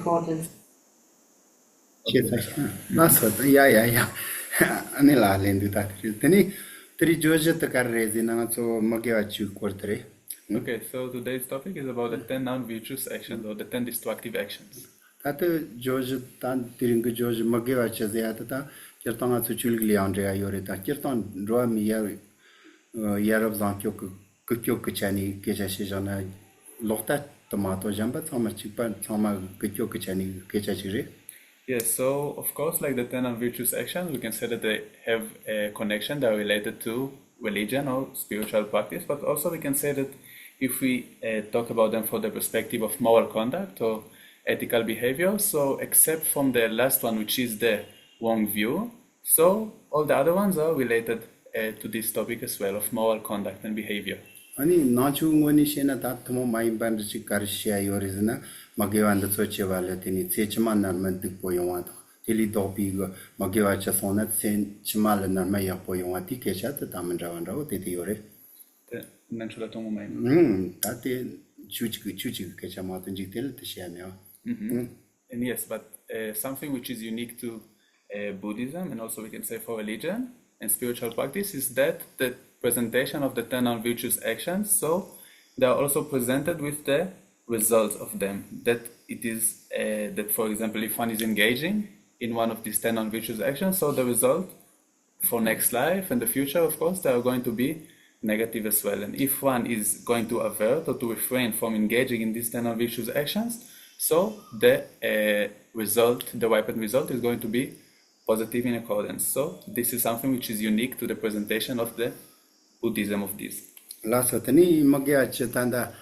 accordance. That's what, yeah. Anila lendu that. Tani, three Georgia the car raising, so Magua chu quartere. Okay, so today's topic is about the 10 non-virtuous actions or the 10 destructive actions. That Georgia tan during George Magua Chaziata, Kirtana to Chulgli Andrea Yorita, Kirtan draw me Yarab Zankyo Kukyo Kuchani, Keshashana, Lota tomato jamba, Thomas Chipan, Thoma Kukyo Kuchani, Keshashiri. Yes, so of course, like the 10 non-virtuous actions, we can say that they have a connection that are related to religion or spiritual practice, but also we can say that if we talk about them from the perspective of moral conduct or ethical behavior, so except from the last one, which is the wrong view, so all the other ones are related to this topic as well of moral conduct and behavior. Ani nachu ngoni shena that tomo mai bandchi karshia yorizna Mageva the Sochevala tini Chechman Narman Poyawat, Tilly Dopigo, Mageva Chasonat, Saint Chimal and Narmaya Poyawati, Keshat, Tamandravan, Titiore. Nantula tomo mai. Tate Chuchi Kechamat and Jitil, Tishamia. And yes, but something which is unique to Buddhism and also we can say for religion and spiritual practice is that the presentation of the 10 non-virtuous actions, so they are also presented with the results of them. That it is that, for example, if one is engaging in one of these 10 non-virtuous actions, so the result for next life and the future, of course, they are going to be negative as well. And if one is going to avert or to refrain from engaging in these 10 non-virtuous actions, so the result, the ripened result, is going to be positive in accordance. So this is something which is unique to the presentation of the Buddhism of this. Last Tani Magia Chetanda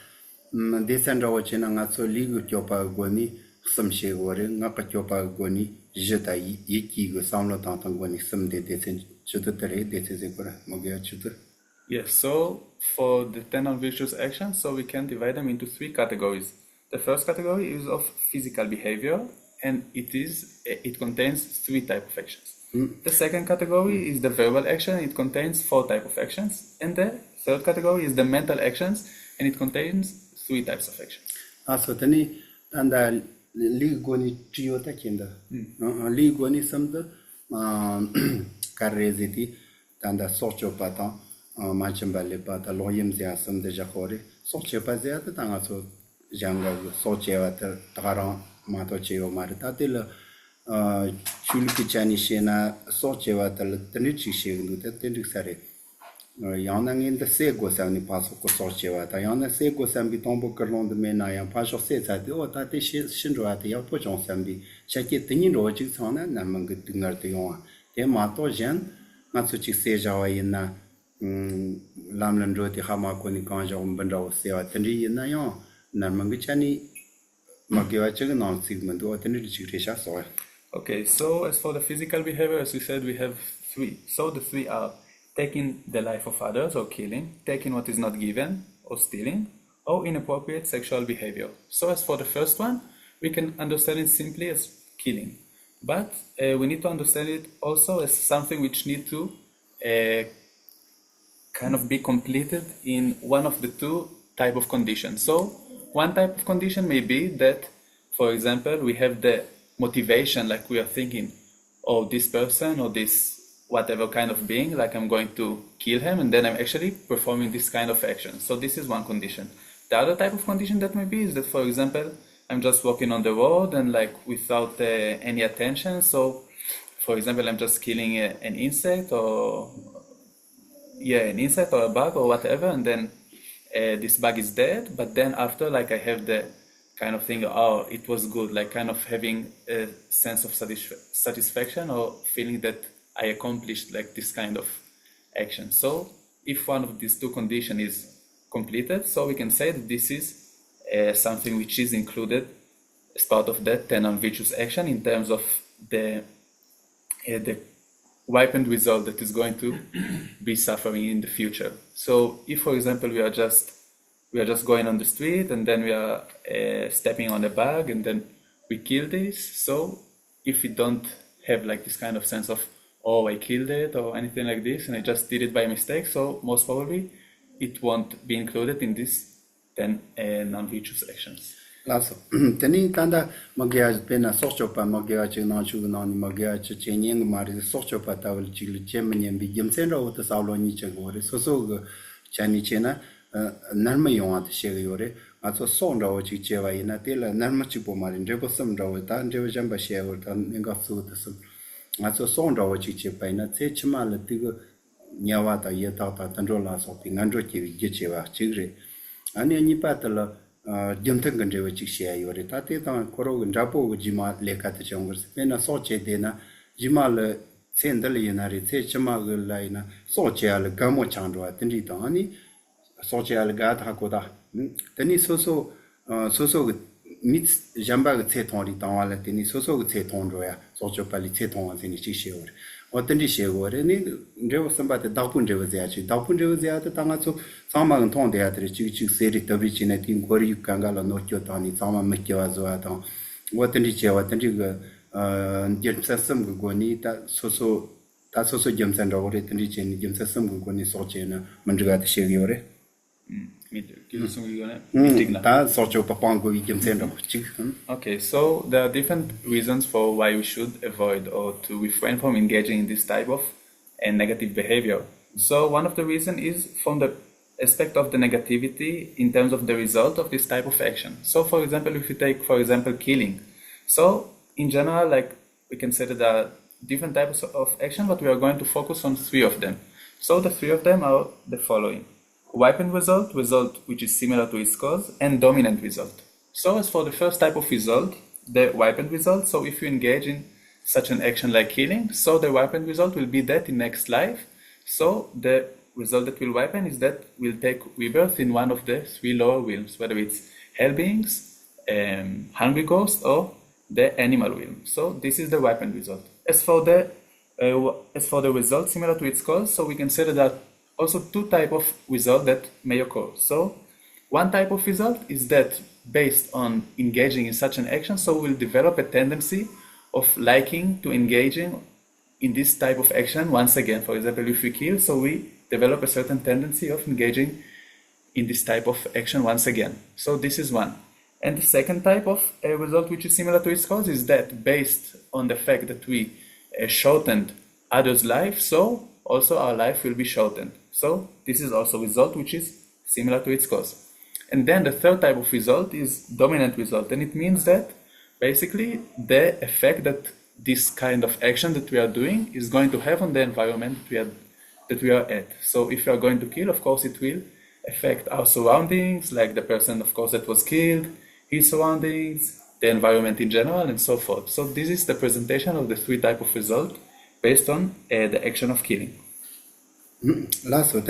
Descendra Wachina Natso Ligu Chopa Goni, some Shegore, Naka Chopa Goni, Jeta Yiki, Samla Tantangoni, some de Descent Chutere, Desegura, Magia Chuter. Yes, so for the 10 non-virtuous actions, so we can divide them into 3 categories. The first category is of physical behavior, and it contains 3 types of actions. The second category is the verbal action, it contains 4 types of actions. And the third category is the mental actions, and it contains 3 types of actions. So Tani and the Ligoni Triota Kinda. Ligoni some the Carreziti, and the Sochopata, Machambale, the Loyam some the Jacori, Sochopazia, the Tangaso Janga, Socheva, Taran, Matocheo Maritatilla. Chulkichani Shena, Socheva, the Nichi Shing, the Tendixari. Yanang in the Sego Sani Paso Socheva, Diana Sego Sambi Tombo Kerlon the Mena and Pasho says at the Otati Shindra at the Apojon Sambi, check it the Nirojic on and Namangutingar the Yon. De Mato Jen, Matsuchi Seja in Lamlan Roti Hamakoni Kanja Umbando, Sea Tendi in Nayon, Namanguchani Magiacha non segment or Tendi soil. Okay, so as for the physical behavior, as we said, we have 3. So the 3 are taking the life of others or killing, taking what is not given or stealing, or inappropriate sexual behavior. So as for the first one, we can understand it simply as killing. But we need to understand it also as something which need to kind of be completed in one of the 2 type of conditions. So one type of condition may be that, for example, we have the motivation, like we are thinking, oh, this person or this whatever kind of being, like I'm going to kill him, and then I'm actually performing this kind of action. So this is one condition. The other type of condition that may be is that, for example, I'm just walking on the road and like without any attention. So, for example, I'm just killing an insect or a bug or whatever, and then this bug is dead. But then after, like I have the kind of thing, oh, it was good, like kind of having a sense of satisfaction or feeling that I accomplished like this kind of action. So if one of these 2 conditions is completed, so we can say that this is something which is included as part of that 10 non-virtuous action in terms of the ripened result that is going to be suffering in the future. So if, for example, we are just going on the street and then we are stepping on a bug and then we kill this. So if we don't have like this kind of sense of, oh, I killed it or anything like this and I just did it by mistake, so most probably it won't be included in this 10 non-virtuous actions. Laso. Teni tanda magya pena sochopa magya china chu na ni magya chenyeng mari sochopa tawal chil chemenyen bi gemsen ro ta sawlo ni chegore so go chani chena narma yong at shege yore aso son ro chi chewa ina tela narma chi po mari ndebo sam ro ta ndebo jamba shege ta ninga su ta sam aso son ro chi che pa ina che chima le tigo nyawa ta ye ta tanro la so pi ngandro chi ge chewa chigre ani ni patala jimten kan rewa chik shaya yore ta te tang koro gan rapo go jima leka ta chongar se pena so che de na jima le tsen dali yana re tse chima go la yana so che ala gamo chandwa tenri tang ani so che ala ga ta ko da teni so go mit jamba go tse tong ri tang wala teni so go tse tong ro ya so cho pali tse tong wa teni chik shaya yore 어떤지 시고래 니 레고 선바데 다분 레고 자야지 다분 레고 자야도 당아서 상망은 통돼야들 지금 세리 더비지네 팀 거리 강가라 놓쳤다니 상망 먹게 와서 하던 어떤지 제 어떤지 그 점사섬 그거니 다 소소 점산다고 그랬더니 제니 점사섬 그거니 소체나 먼저가 시고래 Okay, so there are different reasons for why we should avoid or to refrain from engaging in this type of negative behavior. So one of the reasons is from the aspect of the negativity in terms of the result of this type of action. So for example, if you take, for example, killing. So in general, like we can say that there are different types of action, but we are going to focus on three of them. So the three of them are the following. Ripened result which is similar to its cause, and dominant result. So as for the first type of result, the ripened result, so if you engage in such an action like killing, so the ripened result will be that in next life. So the result that will ripen is that we'll take rebirth in one of the three lower realms, whether it's hell beings, hungry ghosts, or the animal realm. So this is the ripened result. As for the result similar to its cause, so we can say that there are also two types of result that may occur. So one type of result is that based on engaging in such an action, so we'll develop a tendency of liking to engaging in this type of action once again. For example, if we kill, so we develop a certain tendency of engaging in this type of action once again. So this is one. And the second type of result which is similar to its cause is that based on the fact that we shortened others' life, so also our life will be shortened. So this is also a result which is similar to its cause. And then the third type of result is dominant result, and it means that basically the effect that this kind of action that we are doing is going to have on the environment that we are at. So if we are going to kill, of course it will affect our surroundings, like the person, of course, that was killed, his surroundings, the environment in general, and so forth. So this is the presentation of the three types of result based on the action of killing. Last one,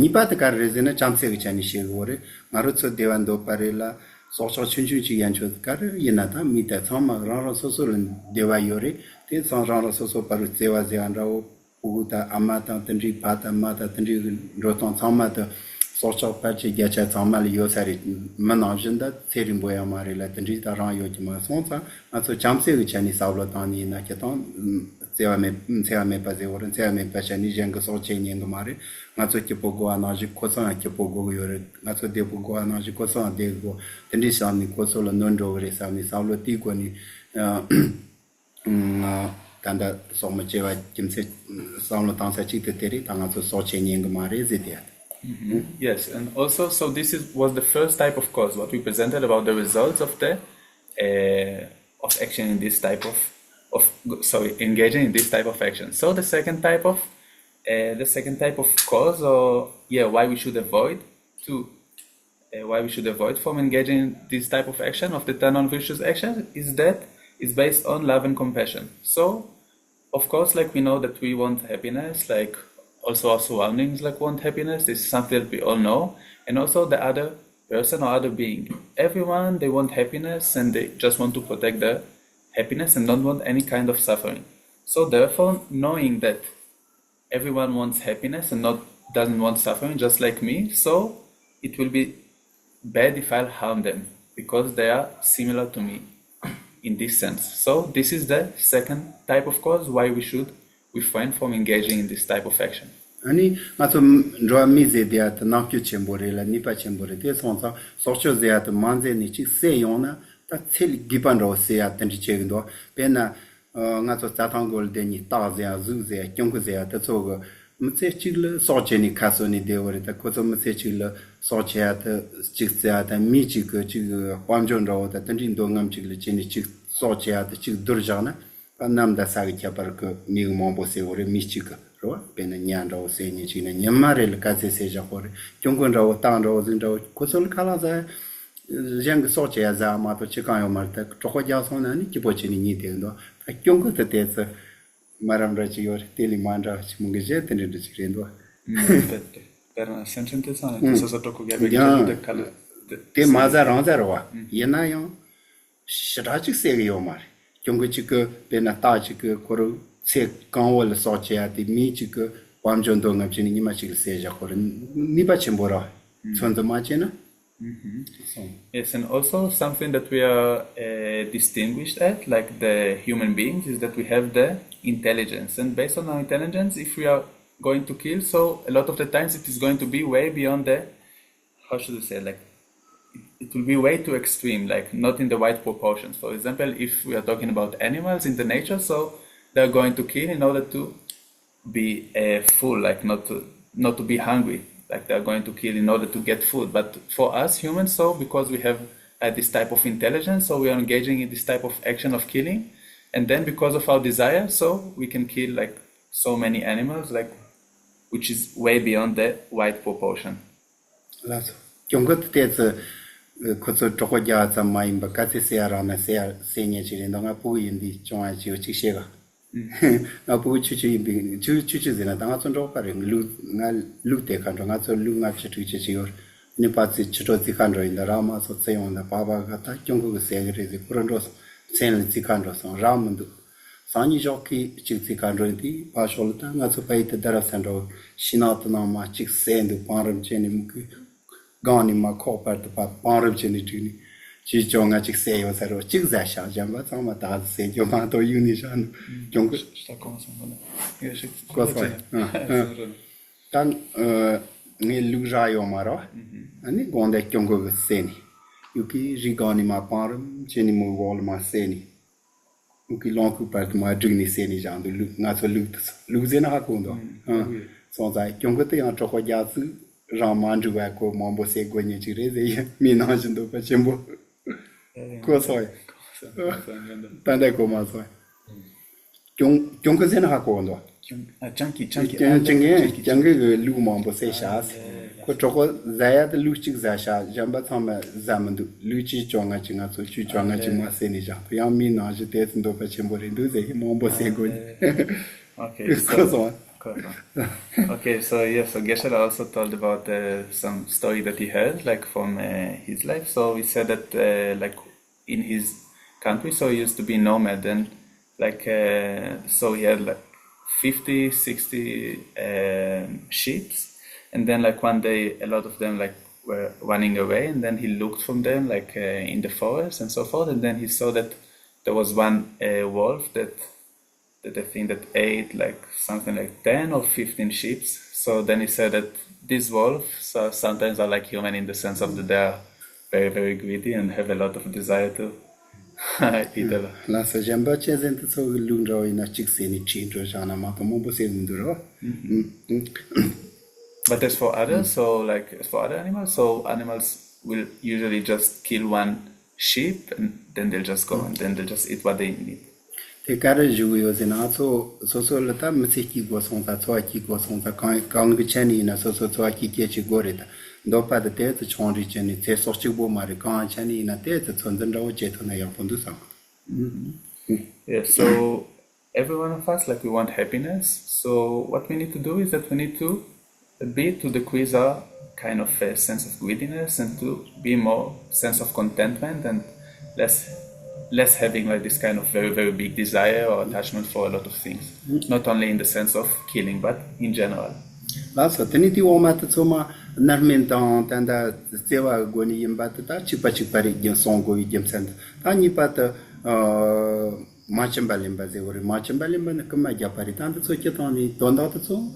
Nipa the Carrezina Chamse which any shigore, Marutso Devando Parella, Social Chunchi Yancho Car, Yenata, meet at Sama, Rara Soso and Deva Yore, Ted San Rara Soso Paruteva Zianrao, Uta Amata, Tendri Pata, Mata, Tendri Roton Samata, Social Pachi Gacha Samali Yosari, Managenda, Serimboya Marilla, Tendri Taran Yojima Sonsa, and so Chamse which any Saulatani in Nakaton. Seame Paze or Seame Pachani Jango Soching Mare, Natso Kipogo Anaji Kosan Kipogo Yore, Natso Depogo Anaji Kosan Dego, Tenisani Kosola Nondo Resami Saulo Tigoni Tanda Somacheva Kimse Saulo Tansa Chiteri, Tanaso Soching Mare Zidia. Yes, and also, so this was the first type of cause, what we presented about the results of the of action in this type of engaging in this type of action. So the second type of cause, or why we should avoid from engaging in this type of action of the 10 non-virtuous action is based on love and compassion. So of course, like we know that we want happiness, like also our surroundings like want happiness. This is something that we all know, and also the other person or other being. Everyone, they want happiness and they just want to protect their happiness and don't want any kind of suffering. So therefore, knowing that everyone wants happiness and doesn't want suffering, just like me, so it will be bad if I'll harm them because they are similar to me in this sense. So this is the second type of cause why we should refrain from engaging in this type of action. 아니 맞좀 로미제디아트 나큐 쳔보레라 니파 쳔보레 대선사 소쇼제아트 만제니 치세요나 다첼 기반로 세아트니 쳔도 베나 ngato tatangol deni tazia zuze kyongze ta zogo mtse chil socheni kasoni deore ta kozo mtse chil sochya ta chikza ta mi chik chig kwamjon ro ta tanjin do ngam chig le chini chik sochya ta chig durjana nam da sag kya par ko mi mombo se ore mi chik ro ben nyan ro se ni chine nyamare le ka se ja hore kyongon ro tang ro zin ro kozo kala za yang sochya za ma to chikan yo mar ta chokho ja sona ni kipochini ni de Kyongo te tesa maram rachi yor teli mandra chmungeje tene de chirendo. Per sentente sana tu sa toko ga be de kala te maza ranza roa. Yena yo shrachi sege yo mar. Kyongo chik pena ta chik koro se kanwo le soche ati mi chik pamjon do ngam chini nima chik seja koro ni ba chembora. Sonda ma chena. Yes, and also something that we are distinguished at, like the human beings, is that we have the intelligence. And based on our intelligence, if we are going to kill, so a lot of the times it is going to be way beyond the, how should I say, like, it will be way too extreme, like not in the right proportions. For example, if we are talking about animals in the nature, so they're going to kill in order to be full, like not to be hungry. Like they're going to kill in order to get food. But for us humans, so because we have this type of intelligence, so we are engaging in this type of action of killing. And then because of our desire, so we can kill like so many animals, like which is way beyond the right proportion. Laso. Kyongot tetse koso tokoja za maimba kati seara na senye chiri ndonga pu yindi chonga chiyo chishega. Na pu chuchi zina tanga sonro pare lu te kanro nga so lu nga chitu chichiyor ni patsi chito zikandro inda rama so tseyon da baba gata kyongo segre zi kurandos sen zikandro son ramundu sani joki chik zikandro inti pasholta nga so paite darasandro shinatna ma chik sendu param cheni muki gani ma kopar to pa param cheni tuni chi chonga chik seyo saro chik zasha jamba tsama ta se yo ma to yuni shan kyongo sta come sono Kosoi. Tan ni lujayo maro. Ani gonde kyongo seni. Yuki rigani ma param cheni mu wol ma seni. Yuki lonku part ma drini seni jandu nga so luzena hakundo. So zai kyongo te an choko jatsu ramanju wa ko mambo se gonye chireze mi na jindo pa chembo. Kosoi. Tande ko ma soi. Kyongo zena hakondo. Chunky. Jange lu mambo se shas. Ko choko zaya de lu chik zasha jamba thama zamandu lu chi chonga chinga so chu chonga chima se ni ja. Ya mi na je te ndo pa chembo rindu ze mambo se go. Okay. Okay, so Geshe also told about some story that he heard, like from his life. So he said that like in his country, so he used to be nomad, and like so he had like 50, 60 sheep, and then like one day a lot of them like were running away, and then he looked from them like in the forest and so forth, and then he saw that there was one wolf that I think that ate like something like 10 or 15 sheep. So then he said that these wolves sometimes are like human in the sense of that they are very, very greedy and have a lot of desire to eat a lot. La so jamba chezent so lundro ina chikseni chindro jana ma ko mombo se nduro. But as for others, so like as for other animals, so animals will usually just kill one sheep and then they'll just go and then they'll just eat what they need. Te kare juyo zina so lata msiki go sonta ki go sonta kan chani na so ki ke goreta. Do pa de te chonri chani te so chi bo mari kan chani na te chondan ro je to na ya pondu sa. Yeah, so every one of us, like we want happiness. So what we need to do is that we need to decrease our kind of sense of greediness and to be more sense of contentment and less having like this kind of very, very big desire or attachment for a lot of things. Not only in the sense of killing, but in general. Laso teniti o mata soma narmentan tanda sewa goni yembata ta chipari gen songo yem sent. Tani pata machambalimba zeori machambalimba na kama japari tanda so ketani tonda so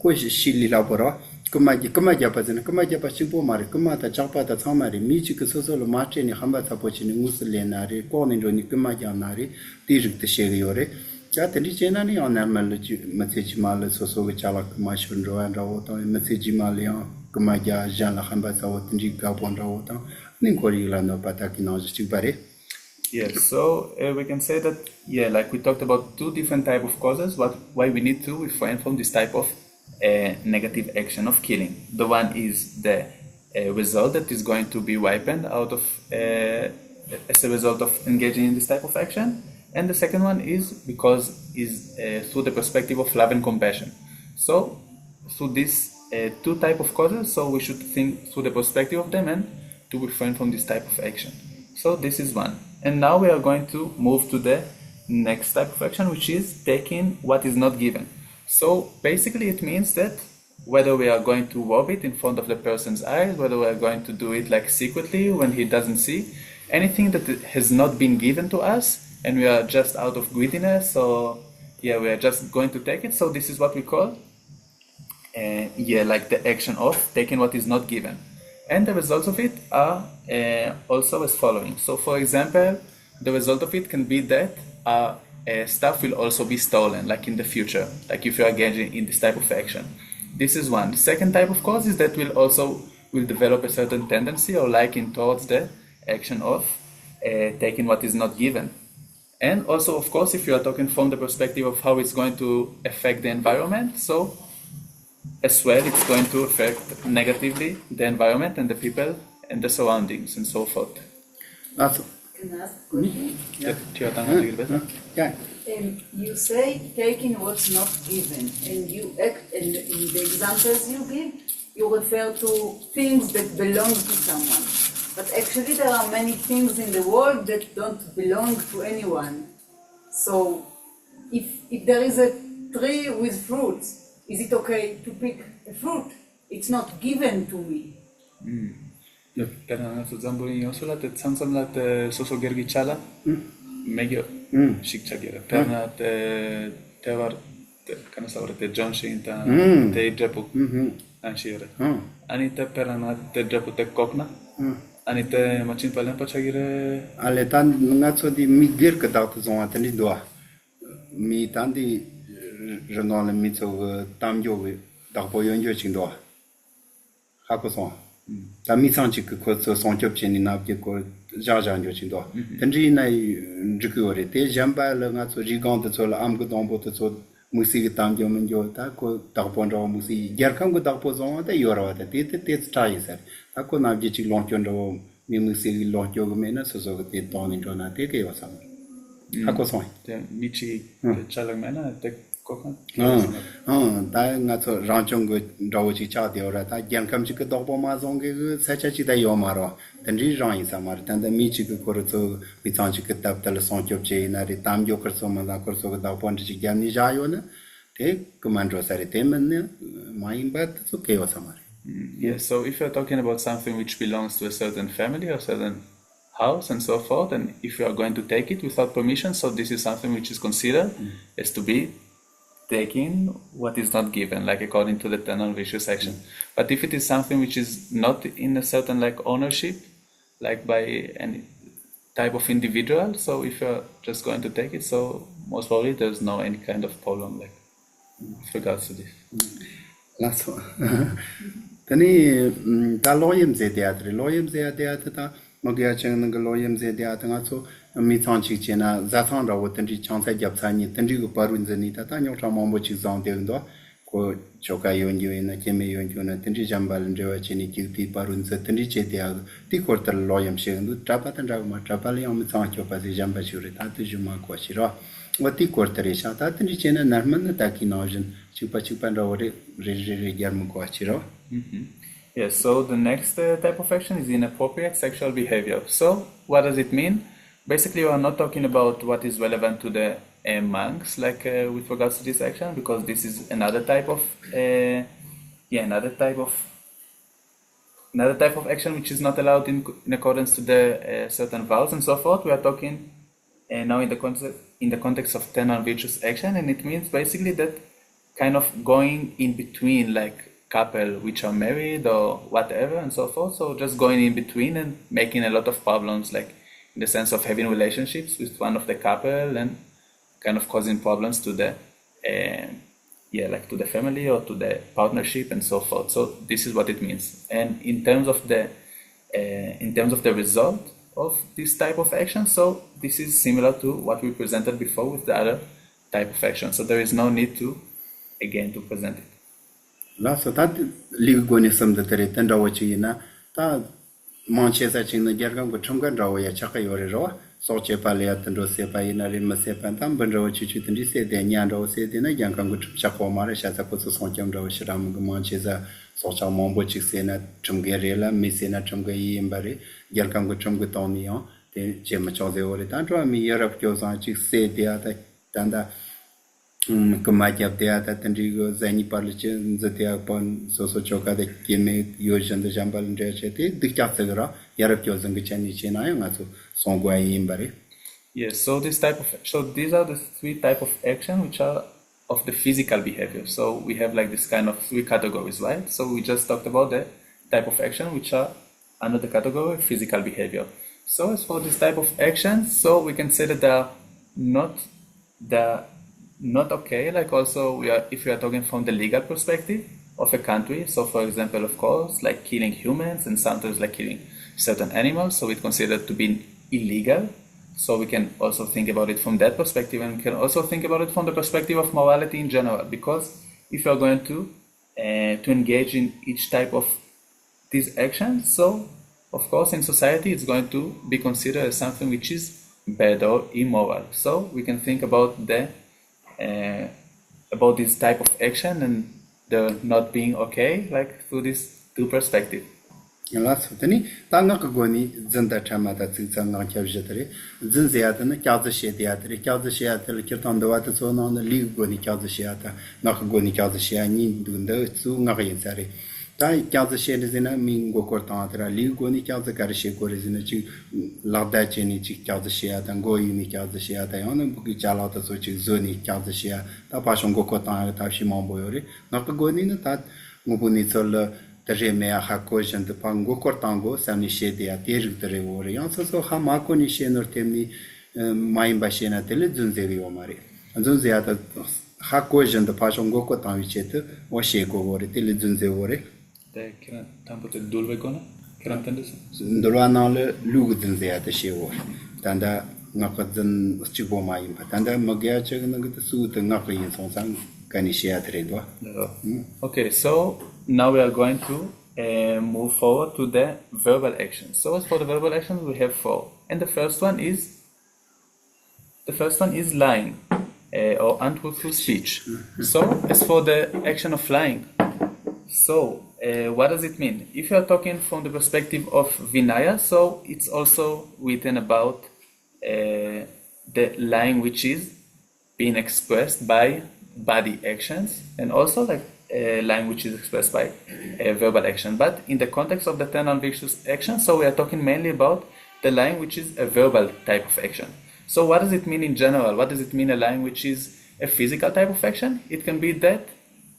ko shi li la bora kuma ja pa zena kuma ja pa chimpo mare kuma ta chapa ta chamare mi chi ko so lo ma che ni hamba ta po chi ni mus le na re ko ni ro ni kuma ja na re ti rik te she yore ja te ni chena ni on ma le chi ma che chi ma le so ga chala kuma shun ro an ro ta ma che chi ma le kuma ja ja la hamba ta o ti ga pon ro ta ni ko ri la no pa ta ki no chi pare. Yeah, so we can say that, like we talked about two different type of causes, why we need to refrain from this type of negative action of killing. The one is the result that is going to be ripened out of as a result of engaging in this type of action, and the second one is through the perspective of love and compassion. So through these two type of causes, so we should think through the perspective of them and to refrain from this type of action. So this is one. And now we are going to move to the next type of action, which is taking what is not given. So basically it means that whether we are going to rob it in front of the person's eyes, whether we are going to do it like secretly when he doesn't see, anything that has not been given to us and we are just out of greediness, or we are just going to take it. So this is what we call like the action of taking what is not given. And the results of it are also as following. So for example, the result of it can be that stuff will also be stolen, like in the future, like if you are engaging in this type of action. This is one. The second type of cause is that will develop a certain tendency or liking towards the action of taking what is not given. And also, of course, if you are talking from the perspective of how it's going to affect the environment, so as well, it's going to affect negatively the environment and the people and the surroundings and so forth. That's Can I ask a question? yeah. You say taking what's not given, and in the examples you give, you refer to things that belong to someone. But actually, there are many things in the world that don't belong to anyone. So, if there is a tree with fruits, is it okay to pick a fruit? It's not given to me. Per zamboni osola te tsansam la te soso gergi chala meglio shikchagere per te var kana saure te Johnson ta te japu anshire ani te per na te japu te kokna ani te machin palen pachagire Ale tan ngazzo di migir che dato sono attendi doa. Mi tanti renale mizzo tamjo da poi io ci doa. Hako sono. Ta mi sanci che questo sono chopcheni na che ko jaja nyo ci doa. Tanji nai jikore te jamba la ngazzo gigante so la am ko dombo to so musi tamjo menjo ta ko da pondro musi gerkam ko da pozo ta yoro ta te stai ser. Ta ko na ji ci lonchondro mi musi loncho mena so so te toni jona te ke wasam. Hako sono. te michi chala mena te kokna da ngazzo ranchong go dawo ci cha de ora ta gerkam ci ko da po ma zong ge sa cha ci da yo maro. Tanji ran sa mar tan da mi ci ko ko to mi tan ci ko tap tal son chop che na ri tam jo kar so ma da kar so da pon ci gyan ni ja yo na te comando sare te men mai bat so ke o sa mar. Yes, so if you're talking about something which belongs to a certain family or certain house and so forth, and if you are going to take it without permission, so this is something which is considered as to be taking what is not given, like according to the 10 virtuous action. But if it is something which is not in a certain like ownership, like by any type of individual, so if you're just going to take it, so most probably there's no any kind of problem like with regards to this. Last one. Tani ta loyem ze teatri ta mogia chen ng loyem ze teatri nga so mi chang chi chena za chang ra wo tan ji chang sai jap sa ni tan ji go parun ze ni ta nyong cha mo chi zang de ndo ko choka yon yu na ke me yon yu na tan ji jambal nje wa chi ni ki ti parun ze tan ji che dia ti ko tar loyem she ndu tra pa tan ra ma tra pa le mi chang cho pa ze jamba chi re ta tu ju ma ko chi ra wa ti ko tar sha ta tan ji chena narman na ta ki na jin chupa ra re gyarm ko chi ra. Yes, so the next type of action is inappropriate sexual behavior. So what does it mean? Basically, we are not talking about what is relevant to the monks, like with regards to this action, because this is another type of action which is not allowed in accordance to the certain vows and so forth. We are talking now in the context of 10 virtuous action, and it means basically that kind of going in between, like couple which are married or whatever and so forth. So just going in between and making a lot of problems, like in the sense of having relationships with one of the couple and kind of causing problems to the like to the family or to the partnership and so forth. So this is what it means. And in terms of the result of this type of action, so this is similar to what we presented before with the other type of action. So there is no need to present it. La so that ligoni some the tere tenda wachi na ta manchesa ching na jargam ko chumgan rawo ya chaka yore ro so che pa le atndo se pa ina rin ma se pa tam ban ro chi chi tin se de nyan ro se de na yang kan ko chakwa ma re sha sa ko so son cham ro shram ko manchesa so cha mon bo chi se na chumge re la mi se na chumge yi mbare jargam ko chumge to ni yo de che ma cho de ore ta ro mi yarap kyo sa chi se de ata tanda Kumatia Teata Tandrigo Zani Parlichin, Zatia Pon, Soso Choka, the Kime, Yojan, the Jambal and Jachete, the Chatsagara, Yarakos and Gichani Chinayo, Songway Imbari. Yes, so these are the three type of action which are of the physical behavior. So we have like this kind of three categories, right? So we just talked about the type of action which are under the category of physical behavior. So as for this type of actions, so we can say that they are not okay. Like also if we are talking from the legal perspective of a country. So for example, of course, like killing humans and sometimes like killing certain animals. So it's considered to be illegal. So we can also think about it from that perspective, and we can also think about it from the perspective of morality in general. Because if you are going to engage in each type of these actions, so of course in society it's going to be considered as something which is bad or immoral. So we can think about about this type of action and the not being okay, like through these two perspectives. Last Tani, Tanga Goni, Zenda Chamata, Zanga Kavjetri, Zinziatan, Kazashiatri, Kazashiatel, Kirtan the water so on the League Goni Kazashiata, Nakagoni Kazashiani, Dunda, Sungarisari. Tai Kazashiat is in a Mingo Cortantara, League Goni Kazakarishi is in a chick, Ladachini, Kazashiat, and Goyuni Kazashiata, on the Bukichalata, which is Zoni Kazashia, Tapashon Gokotan, Tashimon Boyori, Nakagoni, that Mubunitol. Teremea Hakojan the Pango Cortango, Sani Shede, Atir the Revori, also so Hamako Nishen or Temni Maim Bashena Telezunzeri Omari. And Zunziata Hakojan the Pashon Gokotan Vichete, or Sheko or Telezunzeri. The Tampo Dulvegona, Kerantendus? The Ranale Lugzunzia the Shewor, Tanda Nakazan Chibomaim, Tanda Magacha and the suit and Naki in Sonsan Kanishia Tredwa. Okay, so now we are going to move forward to the verbal actions. So as for the verbal actions, we have 4, and the first one is lying or untruthful speech. So as for the action of lying, so what does it mean? If you are talking from the perspective of Vinaya, so it's also written about the lying which is being expressed by body actions, and also like lying which is expressed by verbal action. But in the context of the 10 non-virtuous action, so we are talking mainly about the lying which is a verbal type of action. So what does it mean in general? What does it mean a lying which is a physical type of action? It can be that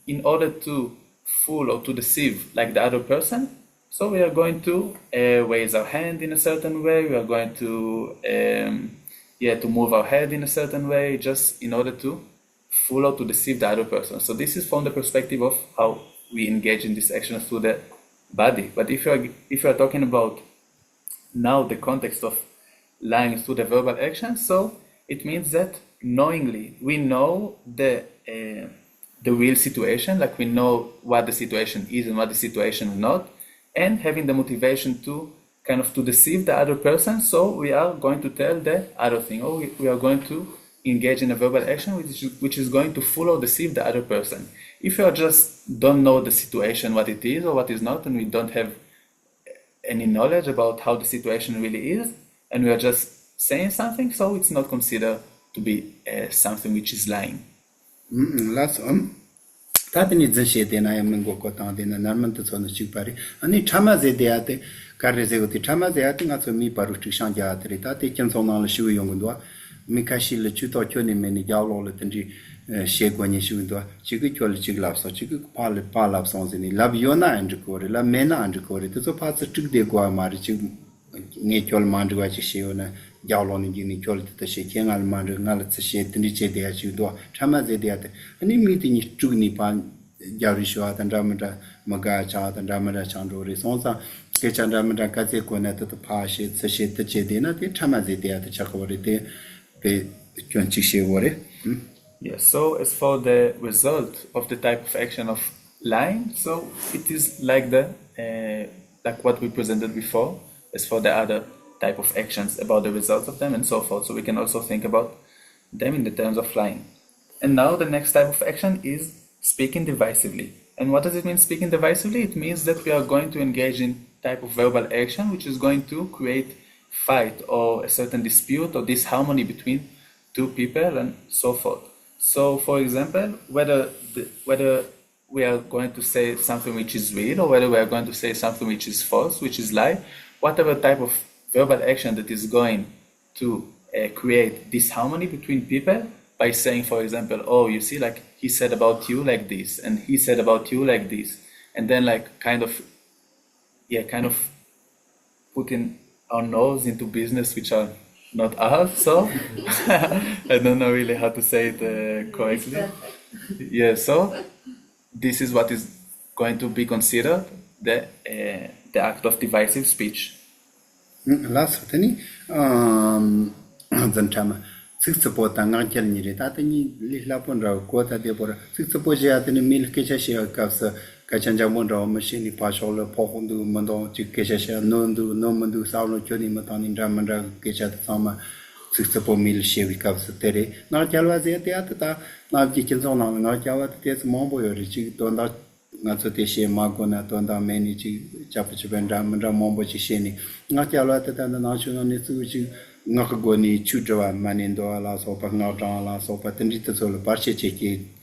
in order to fool or to deceive like the other person, so we are going to raise our hand in a certain way, we are going to to move our head in a certain way, just in order to fool or to deceive the other person. So this is from the perspective of how we engage in this action through the body. But if you are talking about now the context of lying through the verbal action, so it means that knowingly we know the real situation, like we know what the situation is and what the situation is not, and having the motivation to kind of to deceive the other person. So we are going to tell the other thing, or we are going to engage in a verbal action which is going to fool or deceive the other person. If you just don't know the situation, what it is or what is not, and we don't have any knowledge about how the situation really is, and we are just saying something, so it's not considered to be something which is lying. Last Tatini Zeshete, I am go cotton in an armament on the chipari, and it chamaze deate, carrezegoti chamaze, I think that's me paruti shanjatri, that it can on the shoe young. Mikashi le chuto choni meni yalo le tenji shegwani shundo chigu chol chiglapso chigu palapson zini lab yona andikore la mena andikore to pats chigde gwa mari chig nge chol mandwa chi sheona yalo ni gini chol te she kengal mandwa ngal tse she tni che de chudo chama ze de ate ani miti ni chugni pa yari shwa tan ramada maga cha tan ramada chandore sonsa ke chandramada ka ze ko na to pa she tse she te che de na te chama ze de ate chakore te pe kyonchi she wore Yes, so as for the result of the type of action of lying, so it is like like what we presented before, as for the other type of actions, about the results of them and so forth. So we can also think about them in the terms of lying. And now the next type of action is speaking divisively. And what does it mean, speaking divisively? It means that we are going to engage in type of verbal action, which is going to create fight or a certain dispute or disharmony between two people and so forth. So, for example, whether we are going to say something which is real or whether we are going to say something which is false, which is lie, whatever type of verbal action that is going to create disharmony between people by saying, for example, oh, you see, like he said about you like this, and he said about you like this, and then like kind of putting our nose into business which are not ours, so I don't know really how to say it correctly. Yeah, so this is what is going to be considered the act of divisive speech. Last thing, Zantama, six support and Angel Niri, Tatani, Lilapundra, quota de Bora, six support the milk Kesha Kasa, Kachanja Mundo, machine, partial, Pokundu, Mondo, Kesha, Nondu, Nomandu, Saulo, Johnny Matan, Dramanda, Kesha Sama, six support mill Shevi Caps, Terry, not Jalazia Theatre, not Kitchens on, not Java, there's Mombo, Richie, don't not so she Magona, Tonda, many Chapachibenda, Mombo Chisheni, not Jalata than the national Nitsuchi. Nakagoni Chudra Manindo la sopa Nada la sopa Tendita solo Parche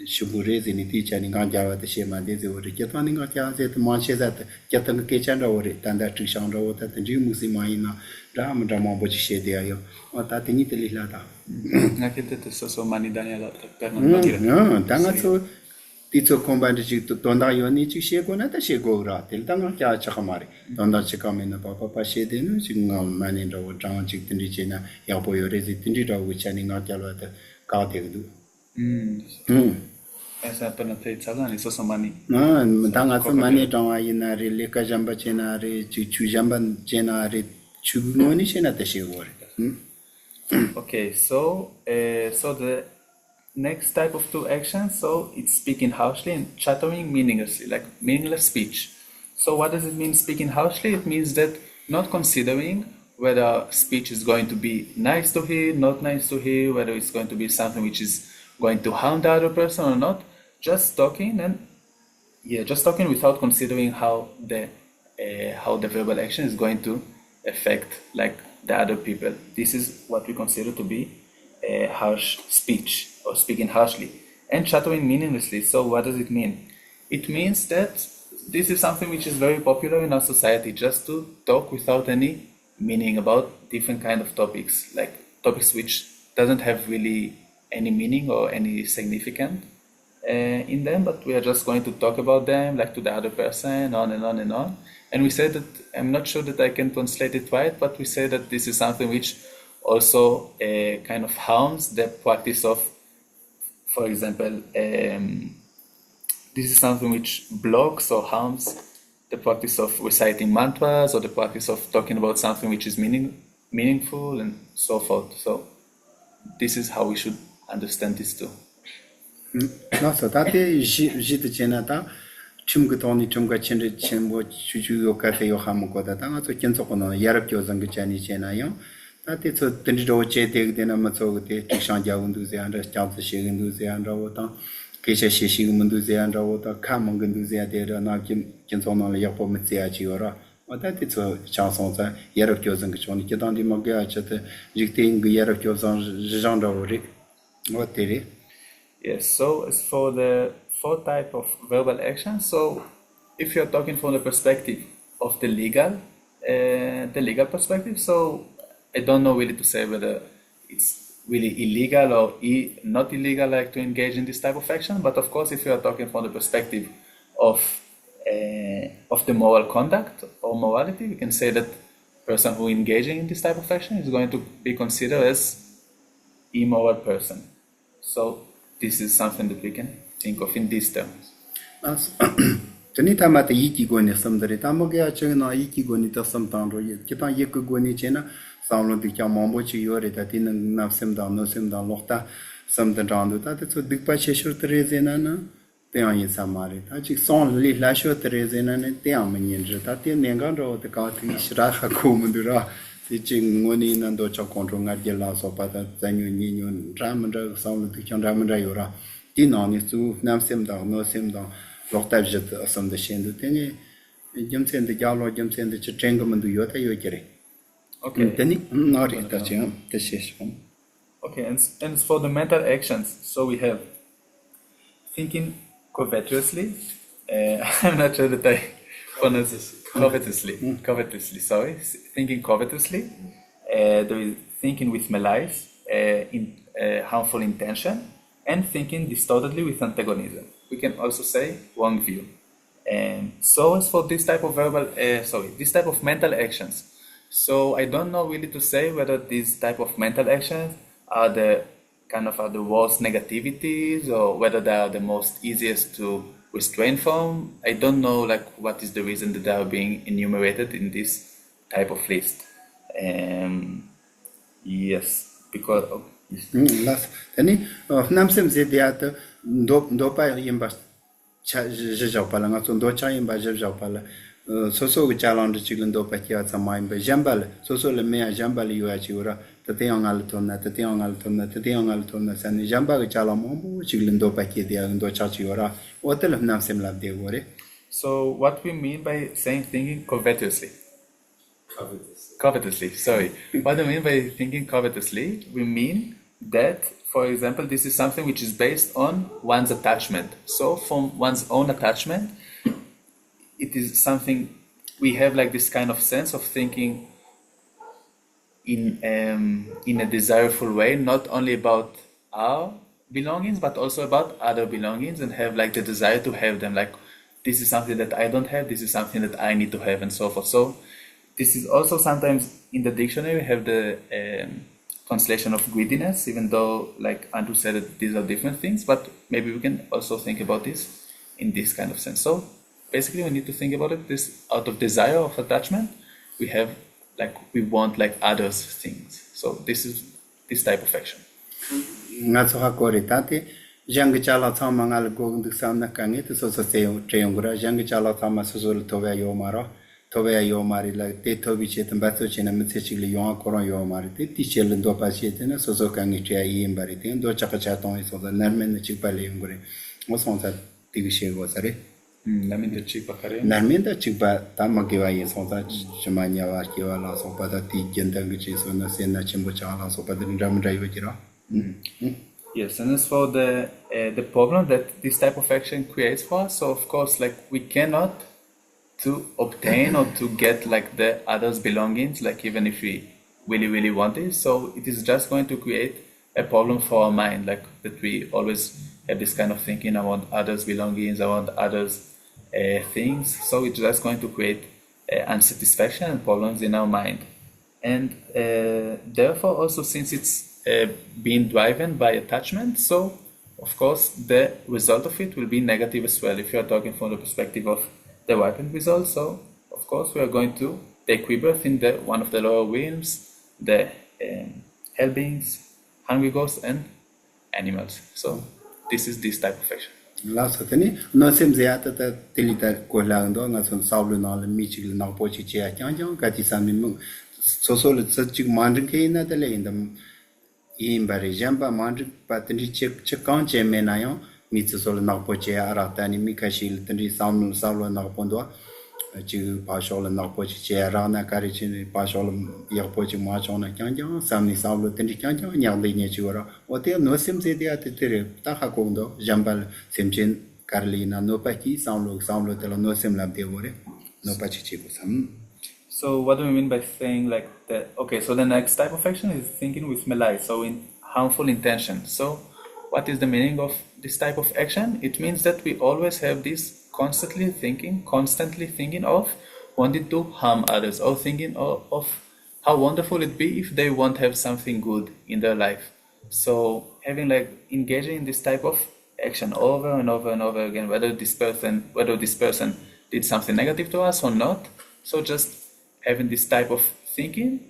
Shubures in the teacher and Ganja at the Shema Desi or Jatani Gakas at Manches at Jatan Kitchen or Tanda Trishanda that the Jimusi Maina Dram Drama Bochi Deo or that in Italy Lata. Naked so many Daniel No, Tangaso Tito combatted to Tonda Yonichi Shegona, the Shegora, till Tanga Chakamari, Tonda Chikamin, Papa Shedin, Single man in the John Chicken Regina, Yapo Resident, which I not yellow at the Cartel do. As a penetrate Salan is also money. No, and Tanga money down in a Leka Jamba Genari, Chujamban Genari, Chumonishin at the Shegor. Okay, so the next type of two actions, so it's speaking harshly and chattering meaninglessly, like meaningless speech. So what does it mean, speaking harshly? It means that not considering whether speech is going to be nice to hear, not nice to hear, whether it's going to be something which is going to harm the other person or not, just talking without considering how the verbal action is going to affect like the other people. This is what we consider to be a harsh speech, or speaking harshly, and chattering meaninglessly. So what does it mean? It means that this is something which is very popular in our society, just to talk without any meaning about different kind of topics, like topics which doesn't have really any meaning or any significance in them, but we are just going to talk about them like to the other person, on and on and on. And we say that, I'm not sure that I can translate it right, but we say that this is something which also kind of harms the practice of, for example, this is something which blocks or harms the practice of reciting mantras or the practice of talking about something which is meaningful and so forth. So this is how we should understand this too. No, so that is Jita Chenata, Chumgutoni, Chumga Chendri Chimbo, Chuju, Cafe, Yohamukoda, so Kensokono, Yarakyo Zangachani Chenayo. That is a Tendido Chetek, then Amazo, Shanja Unduzi and Stamps Shigunduzi and Rawota, Kesha Shimunduzi and Rawota, Kamangunduzi, Kensono Yapo Miziachi or that is a chanson, Yarakyo Zangachoni, Ketandi Magachat, Jicting Yarakyo Zandoric. What did it? Yes, so as for the fourth type of verbal action, so if you're talking from the perspective of the legal perspective, so I don't know really to say whether it's really illegal or not illegal like to engage in this type of action. But of course, if you are talking from the perspective of the moral conduct or morality, we can say that person who engaging in this type of action is going to be considered as immoral person. So this is something that we can think of in these terms. Tani tamata yiki goni samdari tamagya chena yiki goni ta samtangro ye kita yek goni chena samlo dikya mambo chi yore ta tin nafsem da no sem da lokta samda randu ta so dikpa cheshur trezena na te an samari ta chi son li la sho trezena ne te am nyen ta te nengan ro ta ka ti shra kha ko mundura ti chi ngoni nan do cha kontro nga gela so pa ta zanyu ni nyon ram ra samlo dikya ram ra yora ti no ni su nafsem da no sem da lokta jit asam de shendu teni jemsen de jalo jemsen de chengamandu yota yokere. Okay. Teni nari ta chen te sheshom. Okay, and for the mental actions, so we have thinking covetously. I'm not sure that I pronounce this covetously. Sorry, thinking covetously. There is thinking with malice, harmful intention, and thinking distortedly with antagonism. We can also say wrong view. So as for this type of this type of mental actions. So I don't know really to say whether these type of mental actions are the worst negativities or whether they are the most easiest to restrain from. I don't know what is the reason that they are being enumerated in this type of list. Yes, because Las teni namsem zediat do pa yimba cha je pala nga do cha yimba je pala so chalan de chiglen do pa kya samai ba jambal so le me jambal yu a chiura tate angal tonna san jamba ga chala mo chiglen do pa kya dia do cha chiura hotel namsem lab de gore. So what we mean by saying thinking covetously? Covetously, sorry. What do we mean by thinking covetously? We mean that, for example, this is something which is based on one's attachment. So from one's own attachment, it is something we have this kind of sense of thinking in a desireful way, not only about our belongings, but also about other belongings, and have the desire to have them. This is something that I don't have, this is something that I need to have, and so forth. So this is also sometimes in the dictionary we have the translation of greediness, even though Andrew said that these are different things, but maybe we can also think about this in this kind of sense. So basically we need to think about it, this out of desire of attachment, we have we want others things. So this is this type of action. Natsoha koritate jang chala thama ngal gong dik samna kangi so se triangura jang chala thama suzul toya yo maro toya yo mari te tobi chetan batso chena metsechili yo koron yo mari te tichel ndo pa chetena so kangi tria yim bari te ndo chaka chaton so da narmen chikpale ngure mo sonsa tigishe go sare namin de chikpa kare narmen da chikpa tamagiwa yin sonsa chmanya wa kiwa la so pada ti gendang chi so na sena chimbo chala so pada ram rai wajira. Yes, and as for the problem that this type of action creates for us, so of course, we cannot to obtain or to get the others' belongings, even if we really want it. So it is just going to create a problem for our mind, that we always have this kind of thinking, I want others' belongings, I want others' things. So it's just going to create unsatisfaction and problems in our mind. And therefore, also since it's being driven by attachment, so of course the result of it will be negative as well. If you are talking from the perspective of the ripened result, so of course we are going to take rebirth in one of the lower realms, the hell beings, hungry ghosts, and animals. So this is this type of action. Last thing, no seems that Tilita Kolando, and some Saulun, Michel, now Pochi, Chiang, Katisam, so it's such a mandrin at the lane. In Barijamba, Mandri, Patri Chekanche Menayon, Mitsol Napoche, Aratani, Mikashil, Tendri Sam, Salwa Napondo, Chu Pashol and Napoche, Rana Karichin, Pashol, Yapochi March on a Kanjan, Samni Salwa, Tendri Kanjan, Yandi Natura, what they no seems the Atri, Tahakondo, Jambal, Simchin, Carolina, no Paki, Soundlo, no sim lab de Wore, no Pachichicos. So what do we mean by saying that? Okay, so the next type of action is thinking with malice. So in harmful intention. So what is the meaning of this type of action? It means that we always have this constantly thinking of wanting to harm others, or thinking of how wonderful it'd be if they won't have something good in their life. So having like engaging in this type of action over and over and over again, whether this person did something negative to us or not. So just having this type of thinking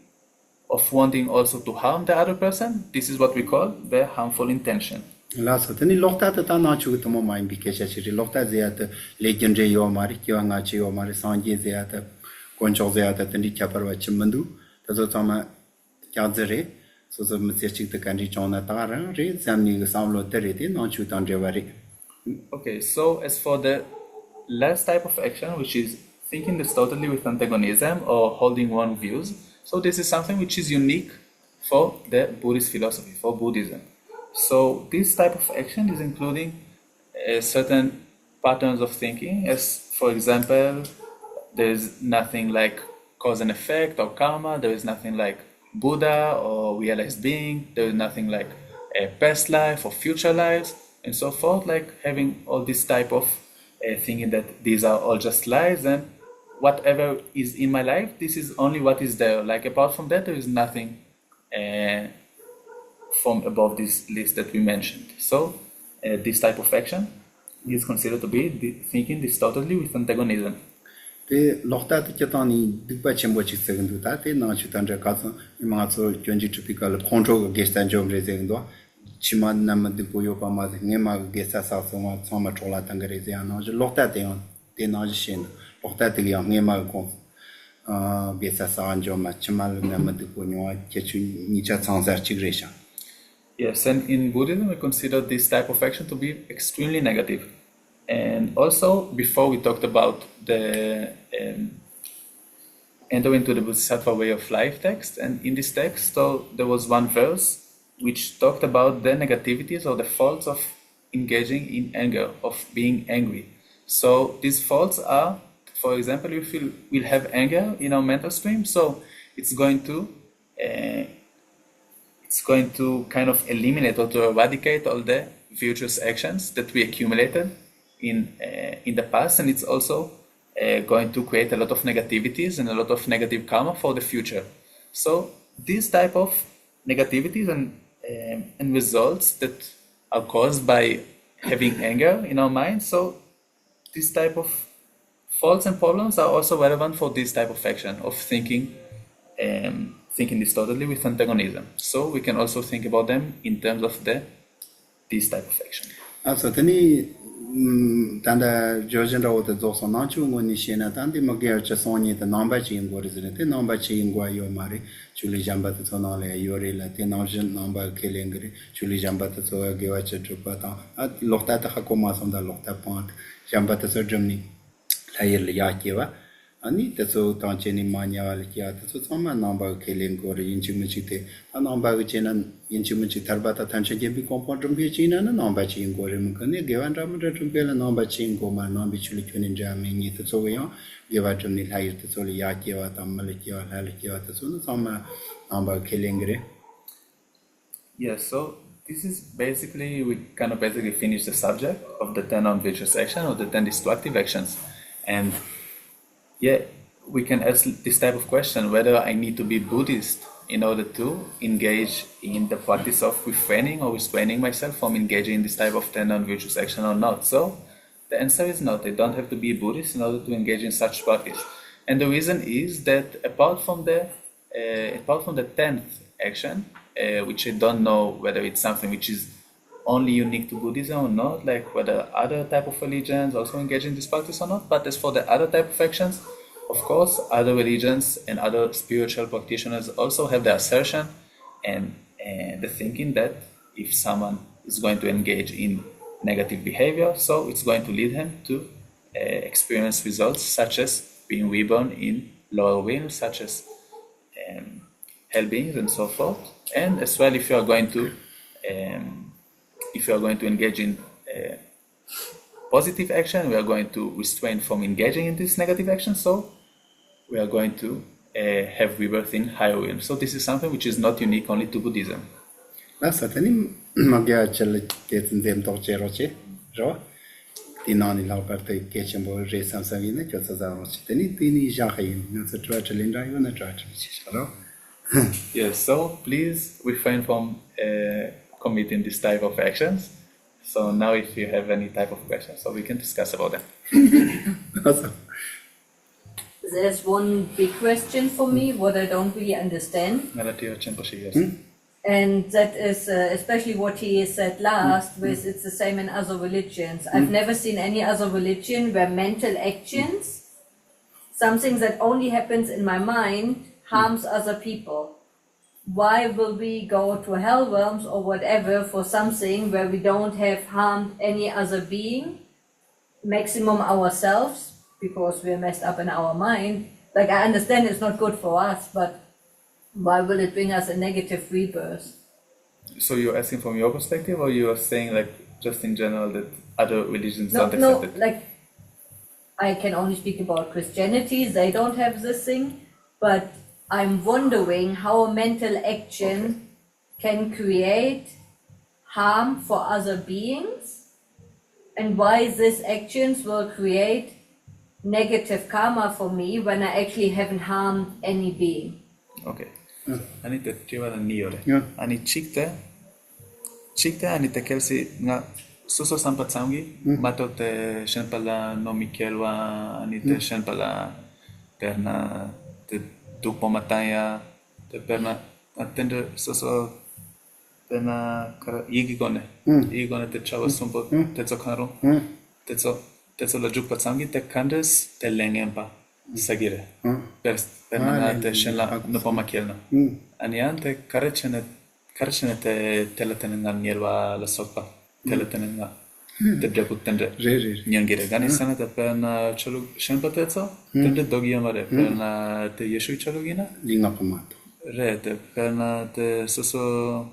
of wanting also to harm the other person, this is what we call the harmful intention. Last, then lokta ta na chu to mo mai bi ke sha chi lokta zia ta legend re yo mari kyo nga chi yo mari sanje zia ta koncho zia ta tin cha par wa chimandu ta zo tama kya zere so so me chi ta kan ri chona ta ra re zan ni sam lo te re ti na chu tan re wa re. Okay, so as for the last type of action, which is thinking this totally with antagonism or holding wrong views, so this is something which is unique for the Buddhist philosophy, for Buddhism. So this type of action is including certain patterns of thinking, as for example, there is nothing like cause and effect or karma, there is nothing like Buddha or realized being, there is nothing like a past life or future lives, and so forth, like having all this type of thinking that these are all just lies, and whatever is in my life, this is only what is there. Like apart from that, there is nothing from above this list that we mentioned. So this type of action is considered to be thinking distortedly with antagonism. Te lokta te chetani dikpa chembo chi segundu ta te na chutan re ka so ma so kyonji typical control gestan jom re zegndo chima nam de ko yo pa ma nge ma gesta sa so ma sama trola tangare ze ana je lokta te na je shin lokta te ya nge ma ko gesta sa anjo ma chima nam de ko nyo che chu ni cha sang sa chi gre sha. Yes, and in Buddhism, we consider this type of action to be extremely negative. And also, before we talked about the enter into the Bodhisattva way of life text, and in this text, so there was one verse which talked about the negativities or the faults of engaging in anger, of being angry. So these faults are, for example, if we'll have anger in our mental stream, so it's going to kind of eliminate or to eradicate all the virtuous actions that we accumulated in the past, and it's also going to create a lot of negativities and a lot of negative karma for the future. So these type of negativities and results that are caused by having anger in our mind, so this type of faults and problems are also relevant for this type of action of thinking distortedly with antagonism. So we can also think about them in terms of this type of action. Also, tani tanda Georgian Road is also not you when you see that and the Magyar Chasoni, the number chain what is it? The number chain why you marry, Julie Jamba to Sonale, Yuri Latin Argent number killing, Julie Jamba to Givacha Trupata, at Loktata Hakomas on the Lokta Pont, Jamba to Germany, Layel Yakiva. Ani so tancheni manya kia so sama number killing go inchimichite a number chinan inchimichi tarbata tanche bi compound bi china na number chin go rem kane gewan ram trumpela number chin go ma no bichuli kunin jami ni to so yo geva tumni lai to so ya kia tamal kia hal kia to so sama number killing re. Yes, so this is basically, we kind of basically finish the subject of the 10 non-virtuous action or the 10 destructive actions. And yeah, we can ask this type of question, whether I need to be Buddhist in order to engage in the practice of refraining or restraining myself from engaging in this type of 10 non-virtuous action or not. So the answer is not. I don't have to be Buddhist in order to engage in such practice. And the reason is that apart from the 10th action, which I don't know whether it's something which is only unique to Buddhism or not, like whether other type of religions also engage in this practice or not. But as for the other type of actions, of course, other religions and other spiritual practitioners also have the assertion and the thinking that if someone is going to engage in negative behavior, so it's going to lead him to experience results such as being reborn in lower realms, such as hell beings and so forth. And as well, if you are going to engage in positive action, we are going to restrain from engaging in this negative action, so we are going to have rebirth in higher realms. So this is something which is not unique only to Buddhism. Lasa tani magya chal ke zem to che ro che ro tinani la parte ke chembo re sam sam yin cho sa za ro che tani tini ja khayin no sa tra chalin ra yo na tra chi ro Yes, so please refrain from committing this type of actions. So now if you have any type of questions, so we can discuss about them. also There's one big question for me, what I don't really understand. Melody Chenposhi, yes. And that is especially what he said last, with it's the same in other religions. I've never seen any other religion where mental actions, something that only happens in my mind, harms other people. Why will we go to hell realms or whatever for something where we don't have harmed any other being, maximum ourselves, because we're messed up in our mind? Like, I understand it's not good for us, but why will it bring us a negative rebirth? So you're asking from your perspective, or you are saying like just in general that other religions No, don't accept it? like, I can only speak about Christianity, they don't have this thing, but I'm wondering how a mental action can create harm for other beings, and why these actions will create negative karma for me when I actually haven't harmed any being. Okay. Ani te tiwa na niyo le. Yeah. Ani chikte ani te kelsi nga suso sampatsangi mato te shenpala no mikelwa ani te shenpala perna te tupo mataya te perna atende suso perna igigone te chawa sumpo te tsokaro te tso la juk patsangi te kandes te lengempa sagire perna te shenla no po makelna ani ante karechene te teletene nga mielwa la sopa teletene nga te debutende re nyangire gani sana te perna chalu shenpa te tso tende dogi amare perna te yeshu chalu gina linga pamato re te perna te soso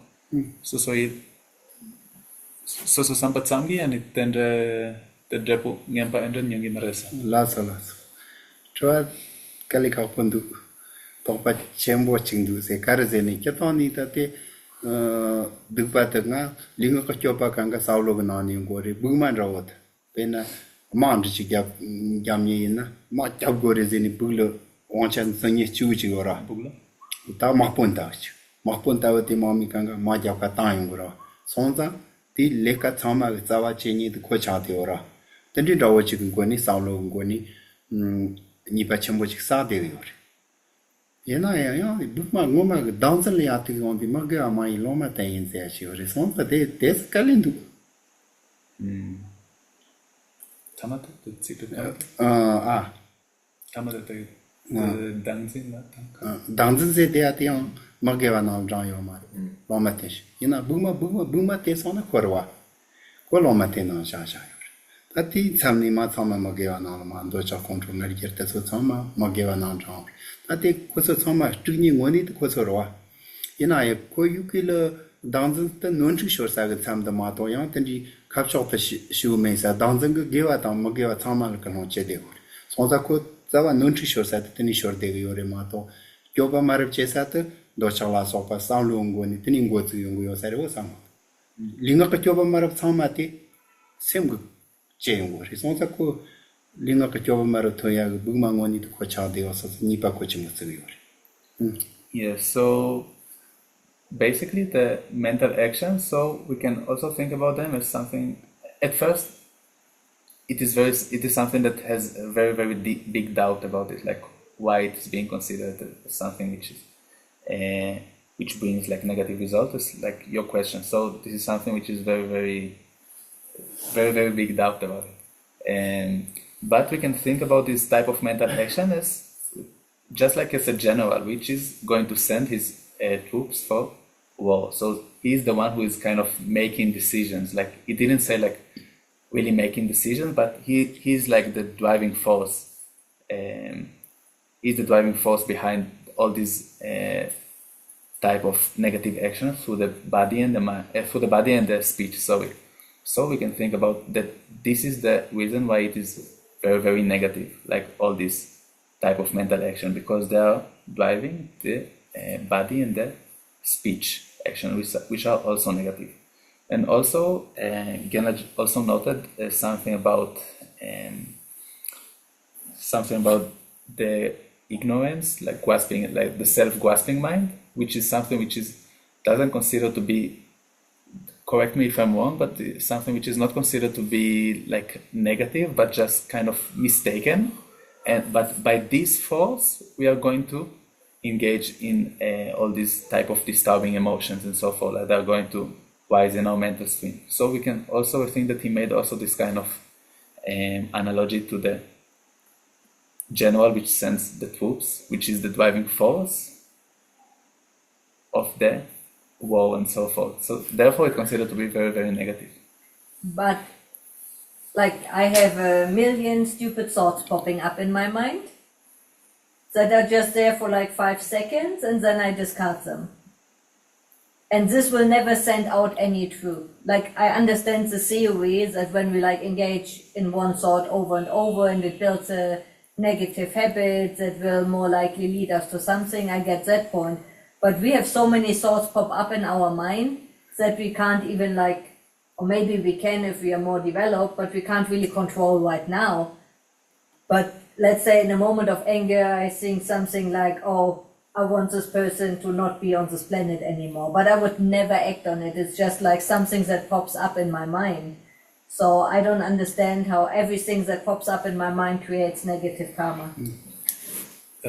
sampatsangi ani tende te depu ngempa ende nyangi maresa lasa tra kalika pondu to pa chembo chingdu se karze ni ketoni ta te dugpa ta nga linga ka chopa kanga saulo na ni gore bugman rawat pena man chi gyam ni na ma chab gore zeni buglo onchan sanye chu chi gora bugla ta ma ponta wati mami kanga ma jab ka ta yung gora sonza ti leka chama ga zawa cheni de ko cha de ora tendi rawo chi go ni saulo go ni nipa chenpo chik saa degi yore. Yena ya, bukma ngoma dansan le ati gondi magya amayi loma tayin zaya chi yore. Sonpa des kalindu. tamata te tsipe tamata te danzin na tanka Dansan ze de ati yang magya wa nam zhang yo ma. Loma tesh. Yena bukma te sona korwa. Ko loma te na sha sha yore. Ati tsamni ma tsama magya na ma ndo cha control na ger te so tsama magya na jang. Ati ko so tsama stuni ngoni te ko so ro. Ina ye ko yukil danzan te nonchi shor sa ga tsam da ma to yang tenji kap chok te shu me sa danzan ga gewa ta magya tsama la kan che de. So za ko zawa nonchi shor sa te ni shor de yore ma to. Kyo ba marab che sa te do cha la so pa sa lu ngoni te ni ngo tsu yung yo sa re wo sam. Linga ka kyo ba marab tsama te sem ga 제용고 그래서 linga ka job maro toya bugma ngoni to kocha de oso nipa kochi mo tsugi yore. Yes, so basically the mental actions, so we can also think about them as something, at first it is something that has a very, very big doubt about it, like why it is being considered as something which is which brings like negative results, like your question. So this is something which is very, very, very, very big doubt about it. But we can think about this type of mental action as just like as a general, which is going to send his troops for war. So he's the one who is kind of making decisions. Like he didn't say like really making decisions, but he's like the driving force. He's the driving force behind all these type of negative actions through the body and the speech. Sorry. So we can think about that. This is the reason why it is very, very negative, like all this type of mental action, because they are driving the body and the speech actions which are also negative. And also, Gena also noted something about the ignorance, like grasping, like the self-grasping mind, which is something which doesn't consider to be, correct me if I'm wrong, but something which is not considered to be like negative, but just kind of mistaken. But by this force, we are going to engage in all these type of disturbing emotions and so forth, like they're going to rise in our mental stream. So we can also think that he made also this kind of analogy to the general which sends the troops, which is the driving force of the war and so forth. So therefore it's considered to be very, very negative. But like I have a million stupid thoughts popping up in my mind that are just there for like 5 seconds and then I discard them. And this will never send out any truth. Like I understand the theory that when we like engage in one thought over and over and it builds a negative habit that will more likely lead us to something, I get that point. But we have so many thoughts pop up in our mind that we can't even like, or maybe we can if we are more developed, but we can't really control right now. But let's say in a moment of anger, I think something like, oh, I want this person to not be on this planet anymore, but I would never act on it. It's just like something that pops up in my mind. So I don't understand how everything that pops up in my mind creates negative karma.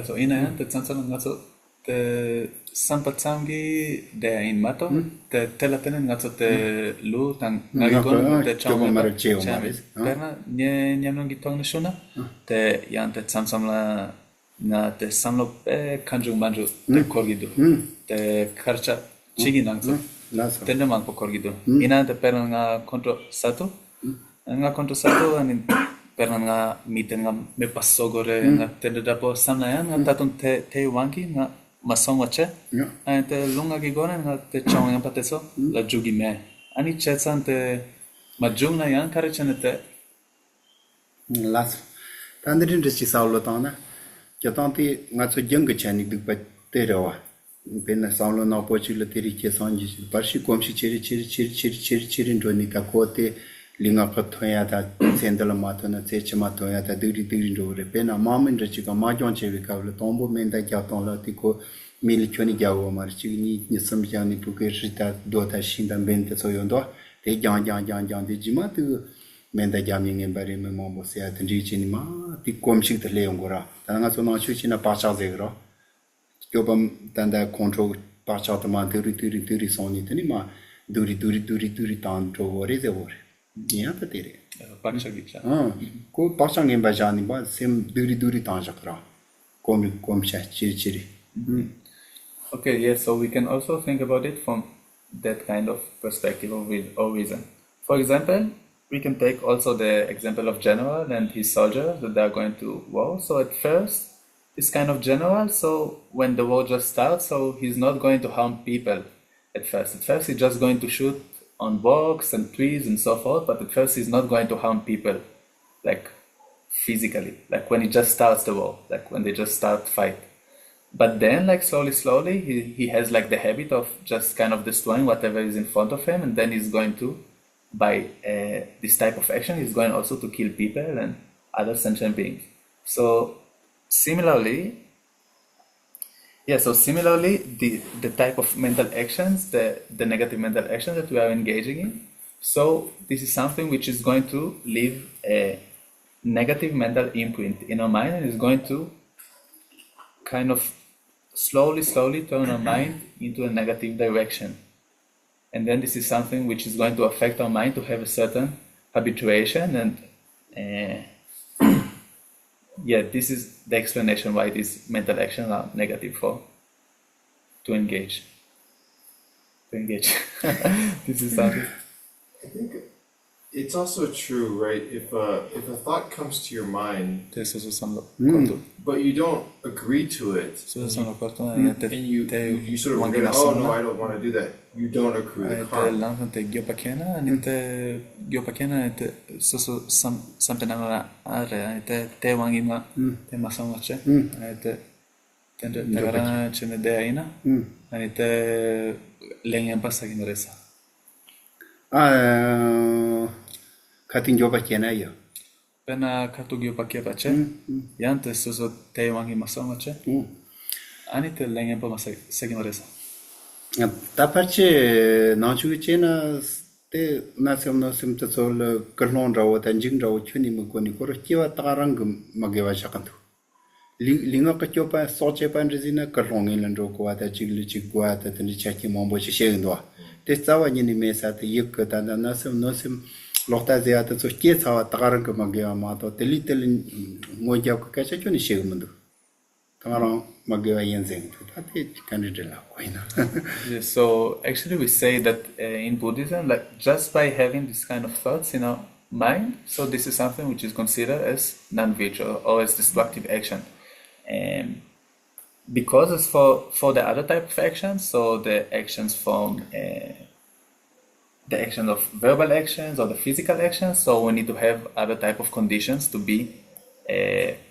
So ina te tsantsana ngaso te sampatsangi de in mato te telatenen ngaso te lu tang ngagon te chama perna nyamnong gitong shuna te yan te tsamsamla na te samlo pe kanjung manju te korgidu te karcha chigi nangso te nemang po korgidu ina te perna nga kontro sato anin perna nga miten nga me passo gore nga tende dapo samla yan nga tatun te wanki nga masong wache te lunga gi gore nga te chong yang pateso la jugi me ani chetsan te majung na yan kare chenete las tandirin de chisaulo tana que tanti nga so jeng chani dik pa terawa pena saulo na pochi le teri ke sanji parshi komshi chiri ndoni ta kote linga kathoya ta sendala matona chechma toya ta diri ndore pena mamin rechika majon chevi kavle tombo menda kya tonla tiko mil choni jawo marchi ni samjani puke shita dota shindan bente soyondo te jan de jima tu menda jami ngen bare me mombo se atri chini ma ti komshi te leongora tanga so na chuchina pacha zegro kyobam tanda control pacha ta ma duri soni tani ma duri tan trovore zevore yeah ta tere pacha gicha ko pacha ngen ba jani ba sem duri tan jakra komsha chiri Okay, yes, so we can also think about it from that kind of perspective or reason. For example, we can take also the example of general and his soldiers that they are going to war. So at first, this kind of general, so when the war just starts, so he's not going to harm people at first. At first, he's just going to shoot on rocks and trees and so forth, but at first he's not going to harm people, like physically, like when he just starts the war, like when they just start fight. But then, like slowly, he has like the habit of just kind of destroying whatever is in front of him, and then he's going to, by this type of action, he's going also to kill people and other sentient beings. So similarly, the type of mental actions, the negative mental actions that we are engaging in, so this is something which is going to leave a negative mental imprint in our mind and is going to kind of slowly turn our mind into a negative direction. And then this is something which is going to affect our mind to have a certain habituation and this is the explanation why these mental actions are negative to engage. This is something. I think it's also true, right? If a thought comes to your mind, but you don't agree to it, and you sort of go, oh no, I don't want to do that. You don't accrue the karma. 아니 때 랭엔 바사기 노래사. 같은 교바 계나요. Pena katugio pakia pache. Yante soso te wangi masamache. Ani te 랭엔 바 마사기 노래사. 다파체 나주체나 때 나섬 또 그런 라고 단징 라고 춘이 먹고니 거로 끼와 따라랑 먹여와 시작한다. 링어 껏껴봐 소체반 리지나 그런 일은 로고와다 지글지고와다 든지 차키 몸보시 셰인도. 대자와니 메사트 이거다 나섬 로타제아도 소께 차와 따라랑 먹여와 마도 텔리텔 모자고 까셔 춘이 셰문도. 따라랑 먹여와 인생. 다티 간디들라 거이나. So actually we say that in Buddhism, like just by having this kind of thoughts in our mind, so this is something which is considered as non-virtuous or as destructive action. Because as for the other type of actions, so the actions from the action of verbal actions or the physical actions, so we need to have other type of conditions to be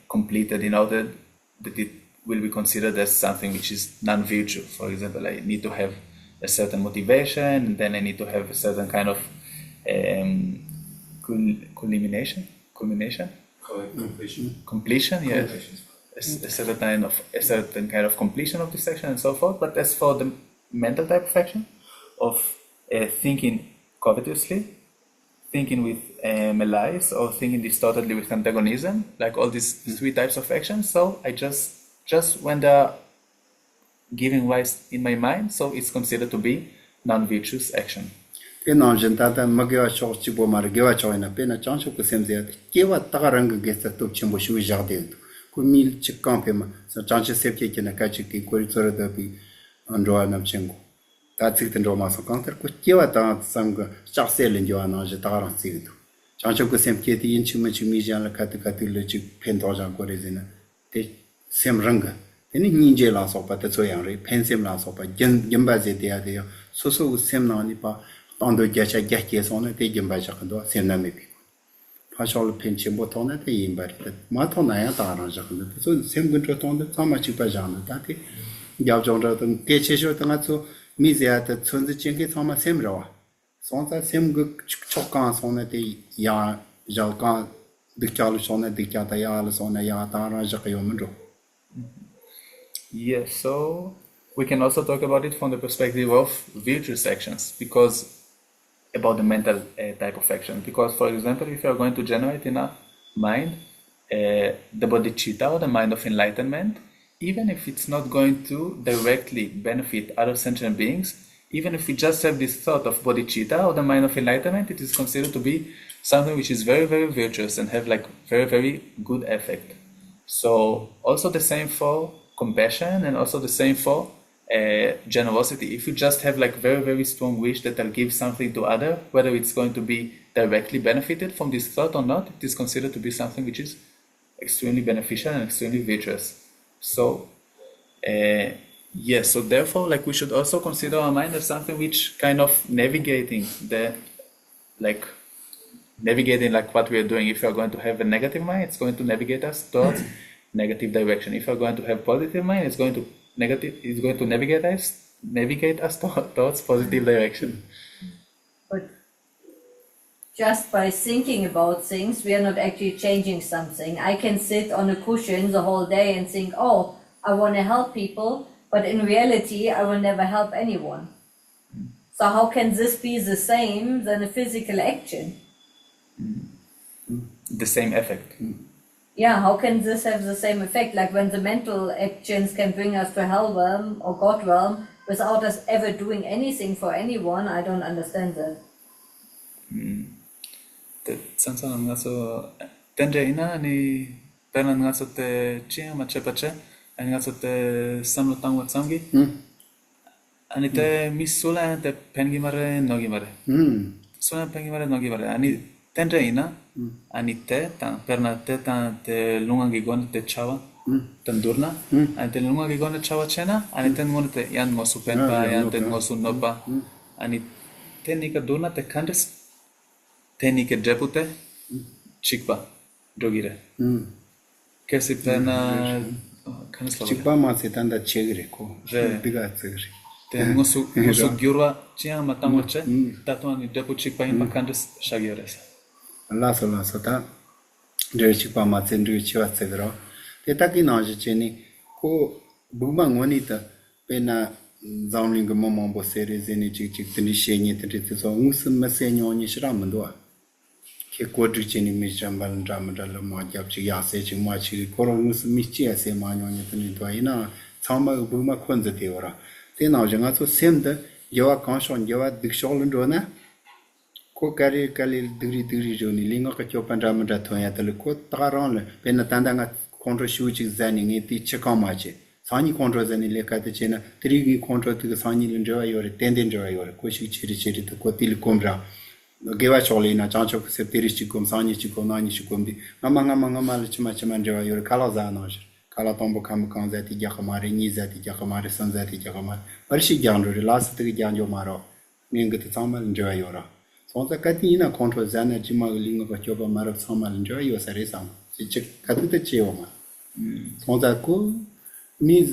completed in order that it will be considered as something which is non-virtue. For example, I need to have a certain motivation, and then I need to have a certain kind of completion, yes, a certain kind of completion of this action and so forth. But as for the mental type of action of thinking covetously, thinking with malice, or thinking distortedly with antagonism, like all these three types of actions, so I just when they're giving rise in my mind, so it's considered to be non-virtuous action. Tata Magua Chibo Margua China, Pena Chancho Kusemzia, Kiva Tagaranga gets the top Chimbo Shui Jardin, Kumil Chikampima, so Chancha Sepki in a Kachiki, Kuritora Derby, and Joanna Chingo. That's it in Roma so counter, Kiva Sanga, Charsel in Joanna Jataran Sidu. Chancho Kusemki, the Inchimachimijan, Katikatiluchi, Pentoja Gorizina, Sem Ranga. Any ninja last of the Soyang, Pensim last of a Jimbazi de Adea, so Sem Nanipa, on the Geshe on a day Jimbajacado, Senami. Partial pinching botton at the embedded. Matona Taran, so same good on the Tamachi Pajana, Tati, Yajon, Geshe Tangazo, Mizia, the Sunzi Chinki Thomas Semra. Sonta Sem good chokans on a day Ya Jalkan, the Charles on a Dicatayals on a Yatara Jacayomando. Yes, so we can also talk about it from the perspective of virtuous actions, because about the mental type of action. Because, for example, if you are going to generate in a mind the bodhicitta, or the mind of enlightenment, even if it's not going to directly benefit other sentient beings, even if we just have this thought of bodhicitta or the mind of enlightenment, it is considered to be something which is very, very virtuous and have like very, very good effect. So also the same for compassion, and also the same for generosity. If you just have like very, very strong wish that I'll give something to other, whether it's going to be directly benefited from this thought or not, it is considered to be something which is extremely beneficial and extremely virtuous. So yes, so therefore like we should also consider our mind as something which kind of navigating like what we are doing. If you are going to have a negative mind, it's going to navigate us towards negative direction. If you're going to have positive mind, it's going to navigate us towards positive direction. But just by thinking about things, we are not actually changing something. I can sit on a cushion the whole day and think, oh, I want to help people, but in reality, I will never help anyone. So how can this be the same than a physical action? The same effect. Yeah, how can this have the same effect? Like when the mental actions can bring us to hell realm or God realm without us ever doing anything for anyone, I don't understand that. Sansa nga so tende ina ni pena nga so te chia machepache, nga so te samlo tangwa tsangi. Ani te misula te pengimare nogimare. Sula pengimare nogimare. Ani tende ina. Ani te tan perna te tan te lunga gigon te chawa tan durna ani te lunga gigon chawa chena ani ten ngon te yan ngosu penpa yan ten ngosu nopa ani te nika durna te kandes te nika depute chikpa dogire kesi perna kandes Chikpa ma se tanda chegre ko biga tsegre Then musu gyurwa chia matamoche tatuan depo chikpa in bakandes shagires. Allah ta de chikpa ma tsendu chiwa tsegro te taki na je cheni ko buma ngoni ta pena zamling mo mo bo sere zeni chik tni shenye te te so ngus ma se nyo ni shra mando ke ko du cheni mi jambal ndam dal mo jap chi ya se chi ma chi ko ro ngus mi chi se ma nyo ni tni to ina chama buma khonze te ora te na je nga so sem de yo kan shon yo dik shol ndo na ko kari diri joni linga ka chopan ramada thoya tele ko taran le pena tandanga control shuchi zani ngi ti chekamache sani control zani le ka te chena tri control tu sani le njo yore tenden njo yore ko shi chiri to ko til komra gewa chole na chancho se tiri chi kom sani chi kom nani chi kom di ngama le chima njo yore kala zana kala tombo kam kan zati jakamare ni zati jakamare san zati jakamare parshi gyandro las te gyanjo maro ninga te tsamal njo yore sonza katina control zana jima linga ka choba marab samal njo yo sare sam si katute cheo ma sonza ko mi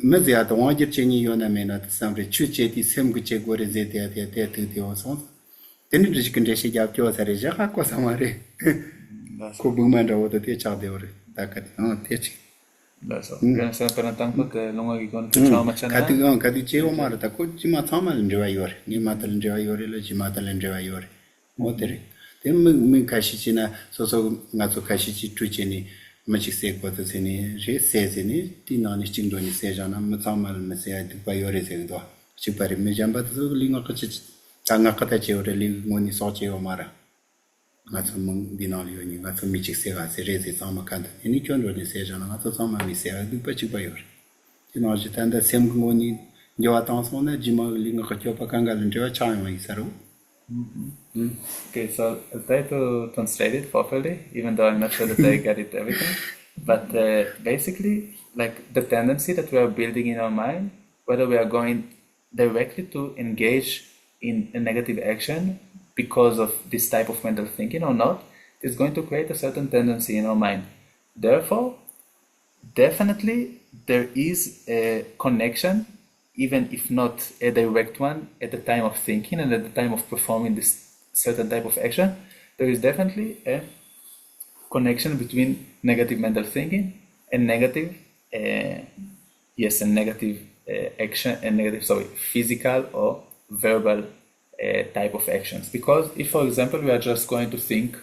mezia to wajir cheni yo na mena samre chuche ti sem guche gore zete ate te te o sonza teni dishkinde shi jap cho sare ja ko samare ko buma ndo to te cha de ore takat te chi Laso, gana sa perantampo te longa gi kon chama chana. Kati cheo mara ta ko jima tsamal njo yore ni matal njo yore le jima tal njo yore motere te mi kashi china so nga so kashi chi tu chini machi se ko to sini je se sini ti na ni chingdo ni se jana ma tsamal me se ai pa yore se ndo chi pare me jamba to linga ko chi tanga kata cheo re li ngoni so cheo mara nga so mung dinali yo ni nga so mi chi se ga se re se sama kan ni chondo ni se jana nga so sama mi se ai pa chi pa yore Tino je tanda sem ngoni yo attention na jima linga ka chopa kanga njo cha mai saru. Okay, so I'll try to translate it properly, even though I'm not sure that I get it everything. But basically, like the tendency that we are building in our mind, whether we are going directly to engage in a negative action because of this type of mental thinking or not, is going to create a certain tendency in our mind. Therefore, definitely there is a connection, even if not a direct one, at the time of thinking and at the time of performing this certain type of action. There is definitely a connection between negative mental thinking and negative, action and negative, physical or verbal type of actions. Because if, for example, we are just going to think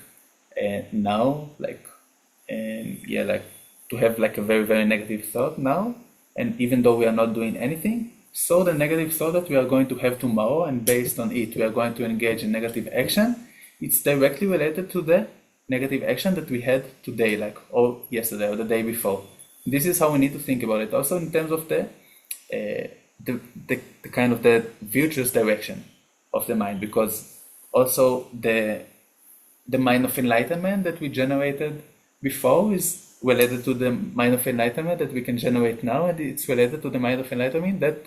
now, to have like a very, very negative thought now, and even though we are not doing anything, so the negative thought that we are going to have tomorrow, and based on it we are going to engage in negative action, it's directly related to the negative action that we had today, or yesterday or the day before. This is how we need to think about it. Also in terms of the kind of the virtuous direction of the mind, because also the mind of enlightenment that we generated before is related to the mind of enlightenment that we can generate now, and it's related to the mind of enlightenment that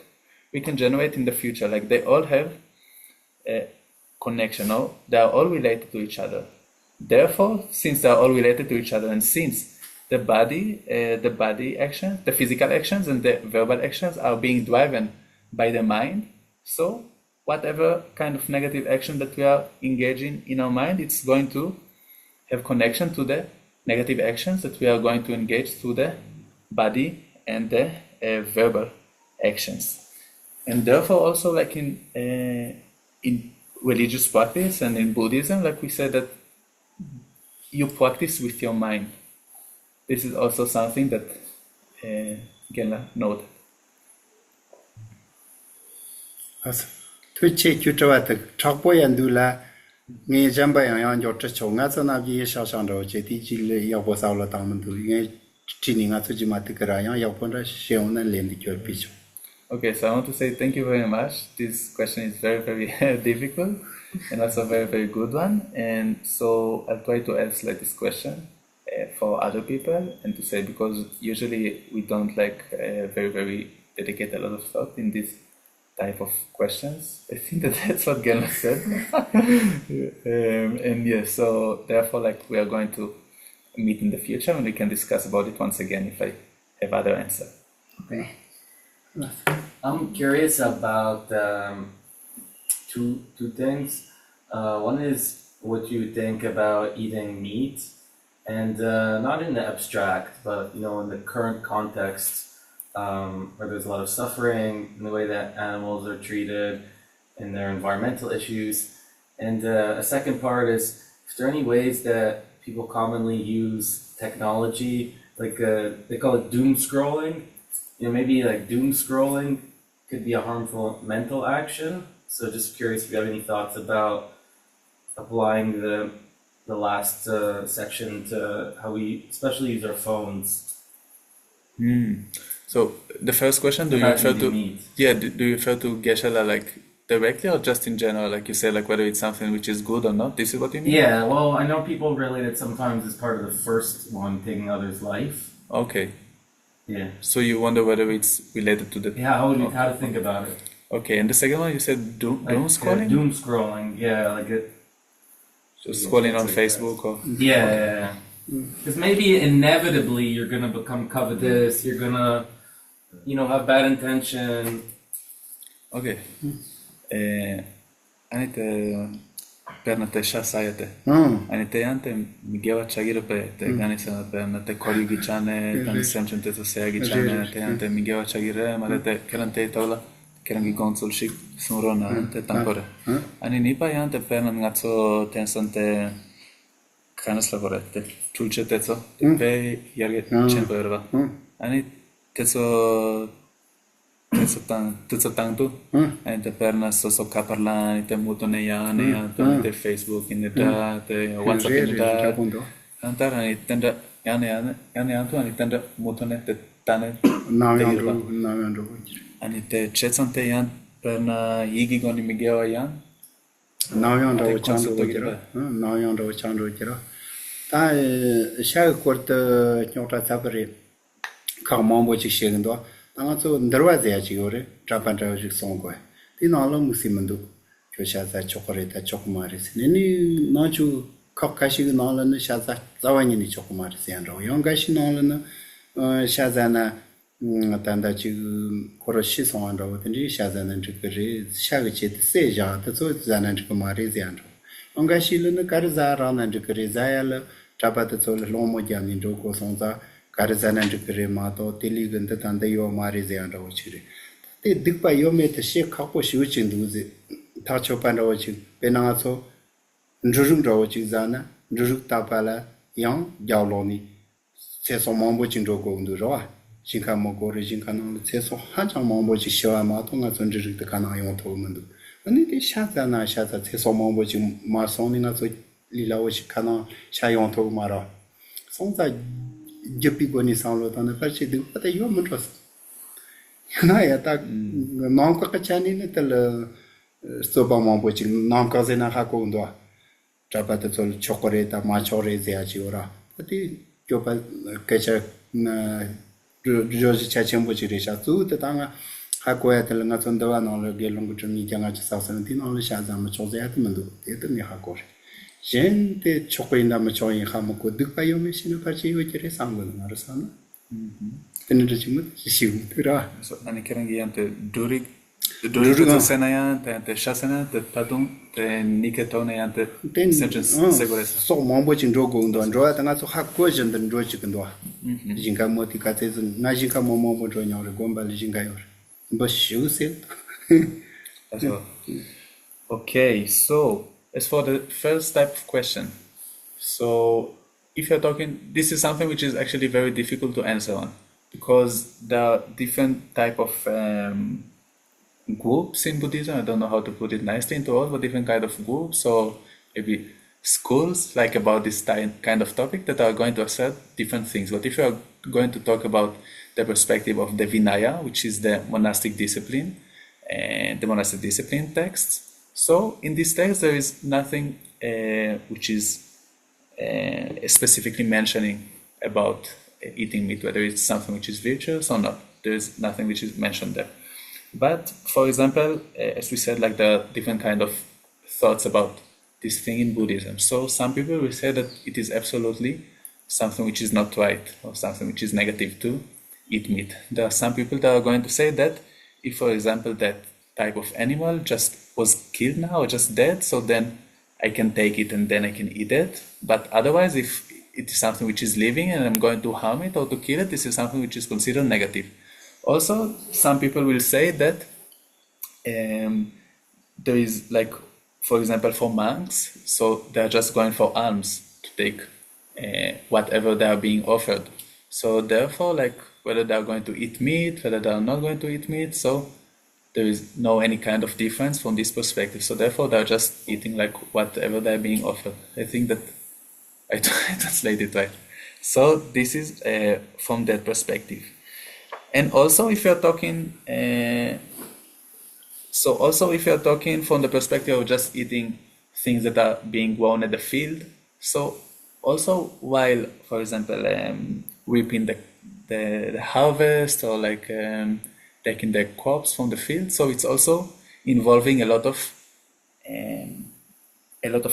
we can generate in the future. Like they all have a connection, no? They are all related to each other. Therefore, since they are all related to each other, and since the body actions, the physical actions and the verbal actions are being driven by the mind, so whatever kind of negative action that we are engaging in our mind, it's going to have connection to the negative actions that we are going to engage through the body and the verbal actions. And therefore also like in religious practice and in Buddhism, like we said, that you practice with your mind. This is also something that Gela noted. Tuche kyutawata chakpo yandula nge jamba yang yo tcho nga tsana bi sha shang ro che ti ji le ya bo sa la ta man du nge chi ni nga tsu ji ma te kra yang ya pon ra she on na len di kyo pi. Okay, so I want to say thank you very much. This question is very, very difficult and also a very, very good one. And so I'll try to answer this question for other people, and to say, because usually we don't very, very dedicate a lot of thought in this type of questions. I think that's what Gela said. And yes, so therefore we are going to meet in the future and we can discuss about it once again if I have other answer. Okay. I'm curious about two things. One is what you think about eating meat, and not in the abstract, but in the current context, where there's a lot of suffering in the way that animals are treated, and their environmental issues. And a second part is there any ways that people commonly use technology, like they call it doom scrolling? Maybe like doom scrolling could be a harmful mental action. So just curious if you have any thoughts about applying the last section to how we especially use our phones. So the first question, do you refer to do you refer to Geshe like directly or just in general, like you say, like whether it's something which is good or not? This is what you mean? Yeah, well, I know people relate it sometimes as part of the first one, taking others' life. Okay. Yeah. So you wonder whether it's related to the... Yeah, how to think about it. Okay, and the second one you said doom scrolling? Doom scrolling, yeah, like it. Just scrolling on Facebook or... Yeah. Because maybe inevitably you're gonna become covetous, you're gonna, have bad intention. Okay. Anite perna te shasayate. Anite ante migeva chagiro pe te ganisa perna te korigi chane tan semchen te sayagi chane te ante migeva chagire malete kerante tola kerangi consol shik sunrona ante tampore. Ani nipa ante perna ngazzo tensante kanas lavorette chulche tezo pe yarge chemperva. Ani tezo tu and the perna so kaparlan te mutone ya te Facebook in the te WhatsApp in the antara ni tenda yane antu ani tenda mutone te tane 나면도 ani te chetsante yan perna yigi goni migewa yan 나면도 찬도 기라 다 샤코르트 녀타 잡리 카마모치 시행도 당아서 너와제야 지요레 자판자지 송고 디나로 무시문도 교샤자 초코레다 초코마리스 니니 나주 각가시 나라는 샤자 자완이니 초코마리스 안로 영가시 나라는 샤자나 단다 지금 코로시 송안로 든지 샤자는 지그리 샤그치 세자 또 자는 지그마리스 안로 영가시는 가르자라는 지그리 자야를 잡아도 로모자니 조고 송자 가르자는 지그리 마도 딜리근데 단데 요 마리스 안로 치리 때 득바 요메트 시 갖고 쉬우진도지 타초판로 지 베나서 njurungro jizana njuruk tapala yang yaoloni ceso mambo jingro go nduro jinka mogo jinka no ceso hanjang mambo ji shwa ma tonga zonjuruk de kana yong to mundu ani de shazana shaza ceso mambo ji ma soni na zo lilawo ji kana sha yong to mara sonza jepi go ni sanlo tan pa chi de pata yo mutros na ya ta nam ka chani ne tel soba mambo ji nam ka zena ha ko ndo 잡아도 초콜릿 마초레지아지 오라 어디 교발 개체 조지 차첨부지리샤 두데 당아 하고야 될 나선도와 나를 gelong 좀 이장아지 사서는 디나를 샤자마 조제야트면도 되더니 하고 젠데 초콜릿나 마초이 하모고 득바요메 신을 같이 요지레 상고는 알아서나 근데 지금 시우더라 아니 그런 게 한테 Durig senaya te shasana te padung te niketone ante seguresa. So mambo jingro go ndo ndo ta nga so hakko jin den ndo chi ndo. Jinga moti ka te na jinga momo mo jo nyore gomba le jinga yor. Ba shu se. Okay, so as for the first type of question, so if you're talking, this is something which is actually very difficult to answer on because there are different type of groups in Buddhism. I don't know how to put it nicely into all, but different kind of groups or maybe schools like about this kind of topic that are going to assert different things. But if you are going to talk about the perspective of the Vinaya, which is the monastic discipline and the monastic discipline texts, so in this text there is nothing which is specifically mentioning about eating meat, whether it's something which is virtuous or not. There is nothing which is mentioned there. But, for example, as we said, like there are different kind of thoughts about this thing in Buddhism. So some people will say that it is absolutely something which is not right or something which is negative to eat meat. There are some people that are going to say that if for example that type of animal just was killed now or just dead, so then I can take it and then I can eat it. But otherwise, if it is something which is living and I'm going to harm it or to kill it, this is something which is considered negative. Also, some people will say that there is, like, for example, for monks, so they're just going for alms to take whatever they are being offered. So therefore, like, whether they are going to eat meat, whether they are not going to eat meat, so there is no any kind of difference from this perspective. So therefore, they're just eating like whatever they're being offered. I think that I translated it right. So this is from that perspective. And also, if you're talking, if you're talking from the perspective of just eating things that are being grown at the field, so also while, for example, reaping the harvest or like taking the crops from the field, so it's also involving a lot of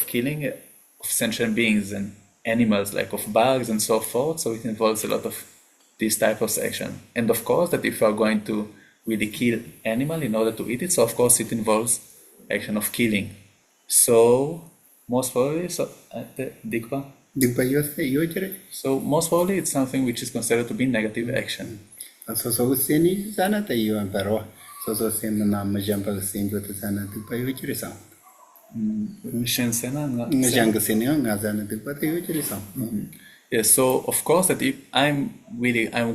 killing of sentient beings and animals, like of bugs and so forth. So it involves a lot of this type of action. And of course, that if you are going to really kill animal in order to eat it, so of course it involves action of killing. So most probably, so most probably it's something which is considered to be negative action. So seni sana ta yuan pero so sen na majamba sen go ta sana tu pa yu chiri sam. Ngajang sen nga zana tu pa yu chiri sam. Yes, so of course that if I'm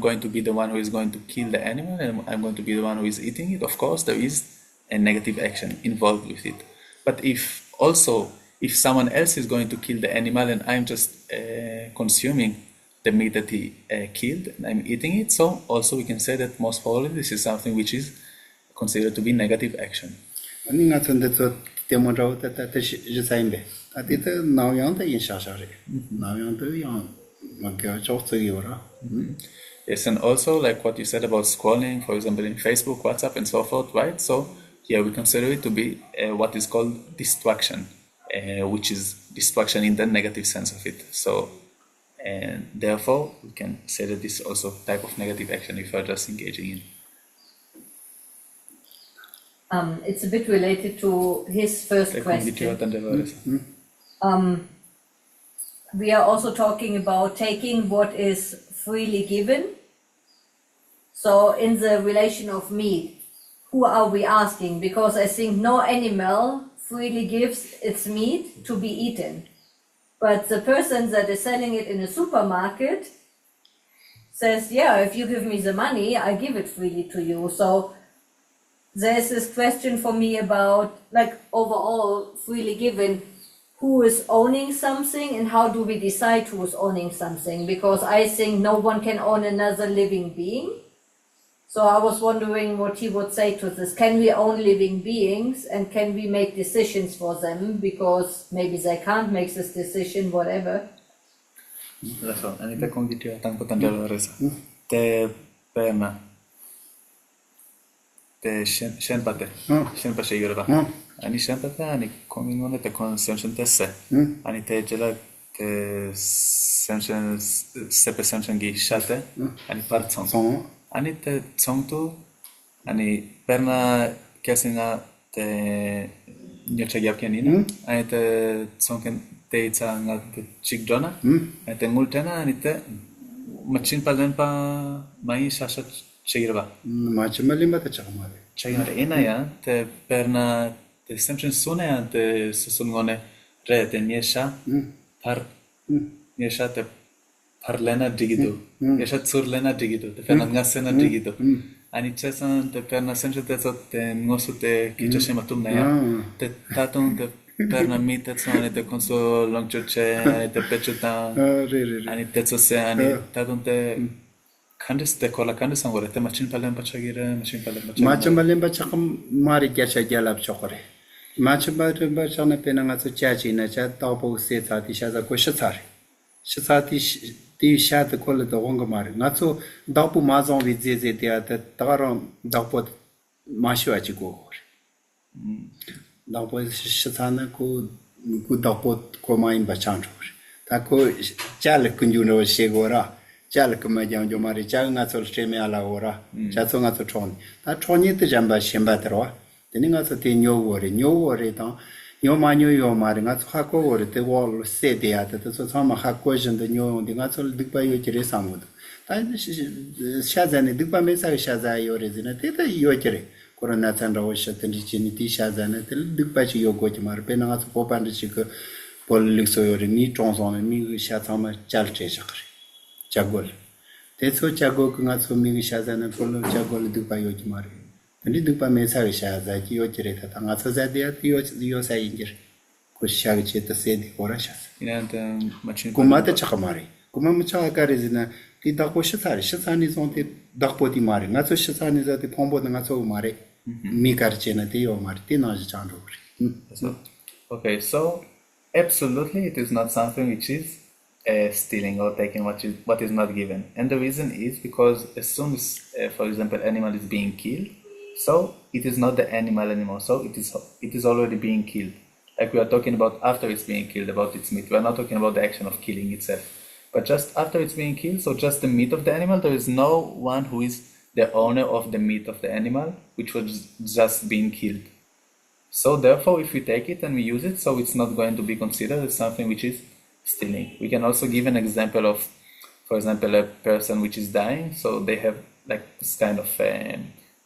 going to be the one who is going to kill the animal and I'm going to be the one who is eating it, of course there is a negative action involved with it. But if someone else is going to kill the animal and I'm just consuming the meat that he killed and I'm eating it, so also we can say that most probably this is something which is considered to be negative action. Yes, and also like what you said about scrolling, for example, in Facebook, WhatsApp, and so forth, right? So yeah, we consider it to be what is called distraction, which is distraction in the negative sense of it. So, and therefore, we can say that this is also type of negative action if you are just engaging in. It's a bit related to his first question. We are also talking about taking what is freely given. So in the relation of meat, who are we asking? Because I think no animal freely gives its meat to be eaten. But the person that is selling it in a supermarket says, yeah, if you give me the money, I give it freely to you. So there's this question for me about, like, overall, freely given, who is owning something and how do we decide who is owning something? Because I think no one can own another living being. So I was wondering what he would say to this. Can we own living beings and can we make decisions for them? Because maybe they can't make this decision, whatever. Shenpa Shayurba. Ani Shantata, Ani coming on the consumption test. Ani Tejela, the Sanction Separation Gi Shate, Ani Parton. Ani the Songtu, Ani Perna Casina, the Nyachayapianina, Ani the Sonken Teta, the Chigdona, and the Multana, and the Machin Palempa, Mai Sasha. Shayirba. Machimalimba the Chamari. Chayana Inaya, the Perna, the Samson Sune, the Susungone, Red, and Yesha, Yesha, the Parlena Digido, Yesha Surlena Digido, the Fernangasena Digido, and it says on the Perna Central that's what the Nosu the Kitchashematumnaya, the Tatum, the Perna meat that's on the console, long church, and the Pechuta, and it that's a say, and it Tatum the. Candice the cola candice and what the machine palemba chagira, machine palemba. Machimalimba chakam Mari Gasha Galab Chokore. Machimalimba Chana Penanga Chachi, Nacha, Taupo Seta, Tishaza Koshatari. Shatati Tisha the Kola the Wongamari. Not so Daupu Mazon with Zeze, the Taron Daupot Mashuachigo. Daupo Shatana could Daupot Koma in Bachanto. Tako Jalekuno Shegora. 잘 그만 좀 말이 작은 소 stream에 오라 자송아 소 촌. 다 촌이 때 잠바 심바 들어와. 되는 가서 녀월이다. 녀마녀요 말인가 하고 오래 때 월 세대야 돼서 sama 하고 전데 녀인가 소 득바요 지레 사무도. 다 샤자네 득바 메사 샤자 요레즈나 때다 요지레. 코로나 찬라고 셔든지 지니티 샤자네 때 득바지 요고지 말 배나가 포반지 그 볼릭소요리 니 총선에 미 샤타마 잘체셔그리. 자골. 대소 자고 그가 소미기 샤자는 볼로 자골 득바요지 말이. 근데 득바 메사기 샤자기 요지레다 당가 서자디야 요사인지. 그 샤기체 또 세디 고라샤스. 이난데 마친 구마데 차카마리. 구마무 차카리즈나 디다고 샤사니 zonte dakpoti mari. 나서 샤사니 자데 폼보다 나서 마리. 미카르체나 데요 마리. 티나지 잔로. Okay, so absolutely it is not something which is stealing or taking what is not given. And the reason is because as soon as, for example, animal is being killed, so it is not the animal anymore, so it is already being killed. Like we are talking about after it's being killed, about its meat. We are not talking about the action of killing itself. But just after it's being killed, so just the meat of the animal, there is no one who is the owner of the meat of the animal, which was just being killed. So therefore, if we take it and we use it, so it's not going to be considered as something which is stealing. We can also give an example of, for example, a person which is dying. So they have like this kind of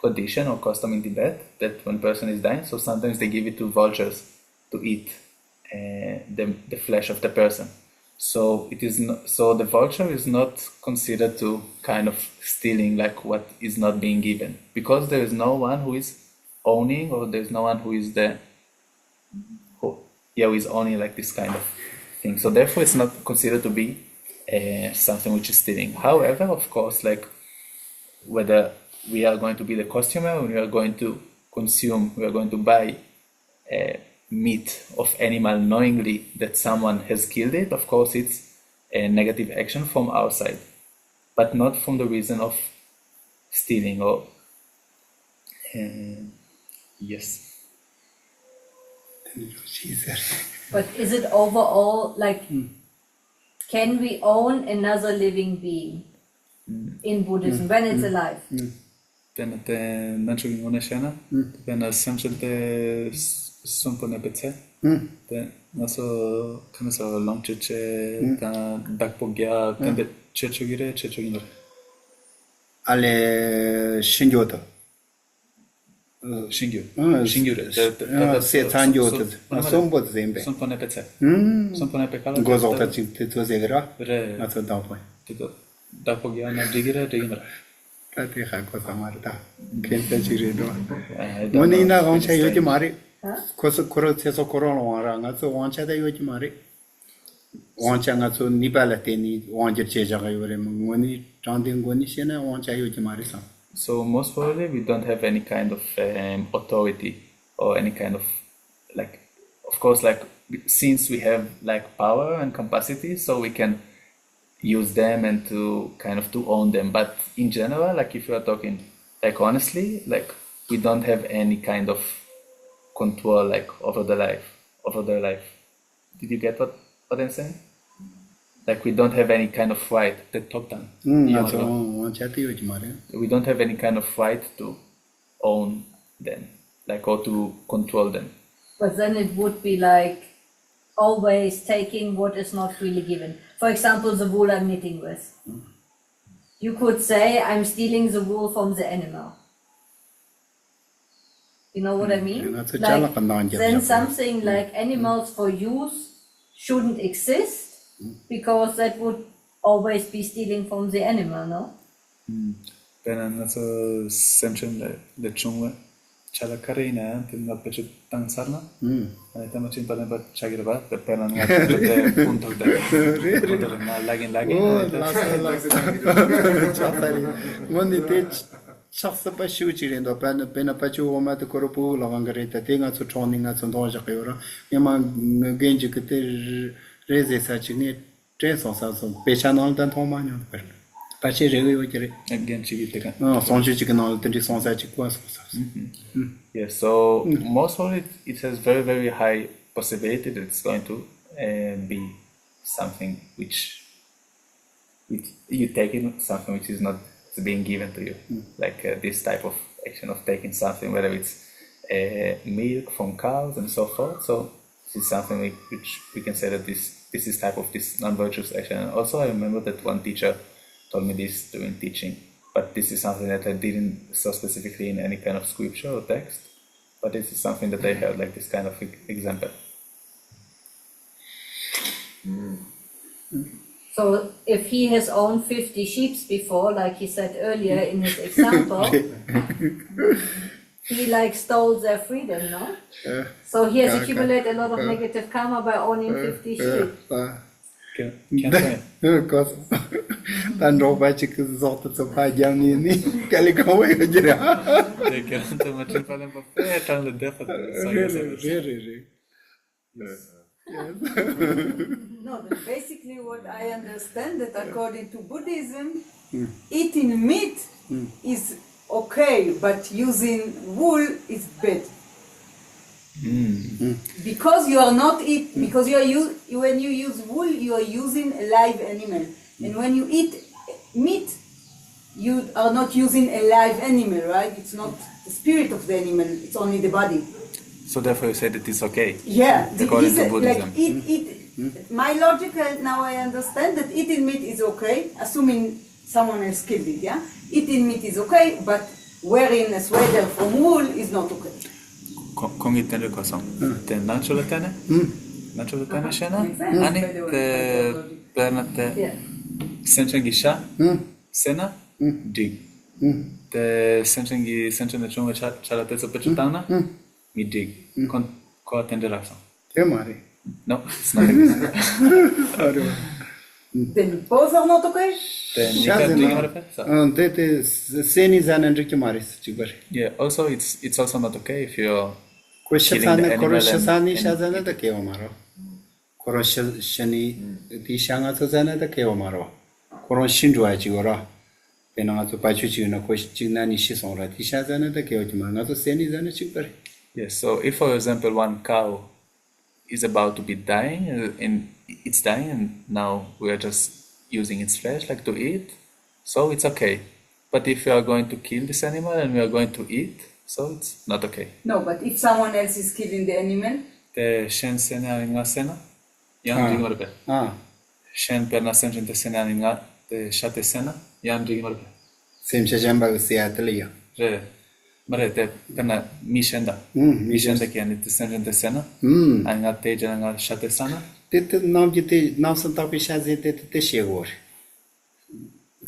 tradition or custom in Tibet that when a person is dying, so sometimes they give it to vultures to eat the flesh of the person. So it is not, so the vulture is not considered to kind of stealing like what is not being given, because there is no one who is owning, or there's no one who is who is owning like this kind of thing. So therefore it's not considered to be something which is stealing. However, of course, like whether we are going to be the customer, or we are going to consume, we are going to buy meat of animal knowingly that someone has killed it, of course it's a negative action from our side, but not from the reason of stealing or yes. But is it overall like, can we own another living being in Buddhism when it's alive? Then the natural monashana, then a samshante sumpone petse, then also comes a long church, dakpogya, then the churchugire. Ale shinjoto. Shingyu. Se tanjoto. Sombo zembe. Sumpone petse. Sumpone pekala. Gozo to zegra. That's a down point. Dakpogya na digire. Tati khako samarta. Kenta chire do. Moni na goncha yoji mari. Koso koro teso koro wara ngaso wancha da yoji mari. Wancha ngaso nibala teni wanja cheja ga yore moni chanding goni shena wancha yoji mari sam. So most probably we don't have any kind of authority or any kind of like, of course, like since we have like power and capacity, so we can use them and to kind of to own them. But in general, like if you are talking like honestly, like we don't have any kind of control like over their life. Did you get what I'm saying? Like we don't have any kind of right, the top down. We don't have any kind of right to own them, like or to control them. But then it would be like always taking what is not really given. For example, the wool I'm knitting with. You could say I'm stealing the wool from the animal. You know what I mean? Like, then something like animals for use shouldn't exist, because that would always be stealing from the animal, no? Then that's a sentence the chungwa chala karina till not pech tansarna. I tell much in Palamba Chagiraba, the Pelan the punto that lagging. When they teach Chaksa Shuchi and the Penapachu Omata Koropu, Lavangareta, Tinga to Troninga and Dojakura, Yaman Genji Reze such in it, trace on some Pechanol than Tomanion. Pachi really again, Chigitaka. No, Sonji chicken all 20 songs I was. Yes, so most of it has very, very high possibility that it's going to be something which you taking something which is not being given to you, like this type of action of taking something, whether it's milk from cows and so forth. So this is something which we can say that this is type of this non-virtuous action. And also, I remember that one teacher told me this during teaching, but this is something that I didn't so specifically in any kind of scripture or text, but this is something that I heard, like this kind of example. So if he has owned 50 sheep before, like he said earlier in his example, he like stole their freedom, no? So he has accumulated a lot of negative karma by owning 50 sheep. Because tan ro ba chi ku zot to pa jam ni ni kali ko we jira They can't imagine falling for fair turn the death of No, but basically what I understand that according to Buddhism, eating meat is okay, but using wool is bad. Because you are not because when you use wool, you are using a live animal, and when you eat meat, you are not using a live animal, right? It's not the spirit of the animal; it's only the body. So therefore, you say that it's okay. Yeah, according to Buddhism. Like my logic now I understand that eating meat is okay, assuming someone else killed it. Yeah, eating meat is okay, but wearing a sweater from wool is not okay. Kongi tene kosong. Te natural tene. Natural tene shena. Ani te perna te senchen gisha. Sena. Dig. Te senchen ne chunga chala te so pechutana. Mi dig. Kon ko atende raso. ke mari No, it's not. Then both are not okay. Then you can dig more of it. te seni zanan rik mari chi bar Yeah. Also, it's also not okay if you're ko killing the shasana animal koro shasani and shazana da ke maro koro shani ti shanga to zana da ke maro koro shinjwa chi gora pena to pa chu chi na ko chi na ni shi song ra ti shazana da ke ma na to seni zana chi bar Yes, so if, for example, one cow is about to be dying and it's dying and now we are just using its flesh like to eat, so it's okay. But if we are going to kill this animal and we are going to eat, so it's not okay. No, but if someone else is killing the animal, The shen sena inga sena, yan ding orbe. Shen perna senchen te sena inga te shate sena, yan ding orbe. sem shajamba se atliya Re, mare te perna mi shenda. Mi shenda ki ani te senchen te sena, anga te jana shate sana. te nam ji te nam san ta pe shaze te she gor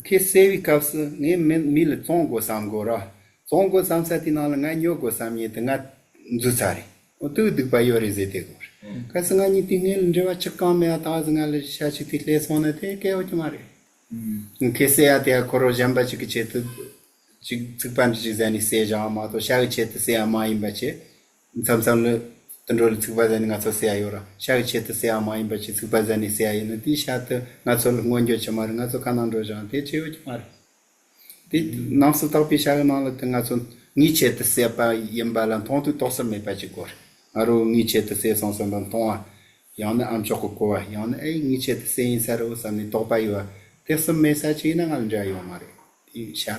ke sevi kaps ne mil tsong go sam go ra tsong go sam sa ti na la nga nyo go sam ye te nga zu sari o tu du ba yore ze te gor ka sa nga ni ti ne nje wa chaka me ata za nga le sha chi ti le sona te ke o mare ke se ya te koro jamba chi ke che tu chi pan chi zani se ja ma to sha che te se ma im ba che sam le tendrol tsubazani nga so se ayora sha che te se ma im ba che tsubazani se ay no ti sha te nga so ngonjo chamar nga so kanan ro jan te che o mare ti nam so ta pi sha na la te nga so ni che te se pa yemba lan ton tu to se me pa che kor aro ni che te se son son ban ton ya na am choko ko ya na ai ni che te se in sa ro sa ni to pa yo te so me sa chi na ngal ja yo mare ti sha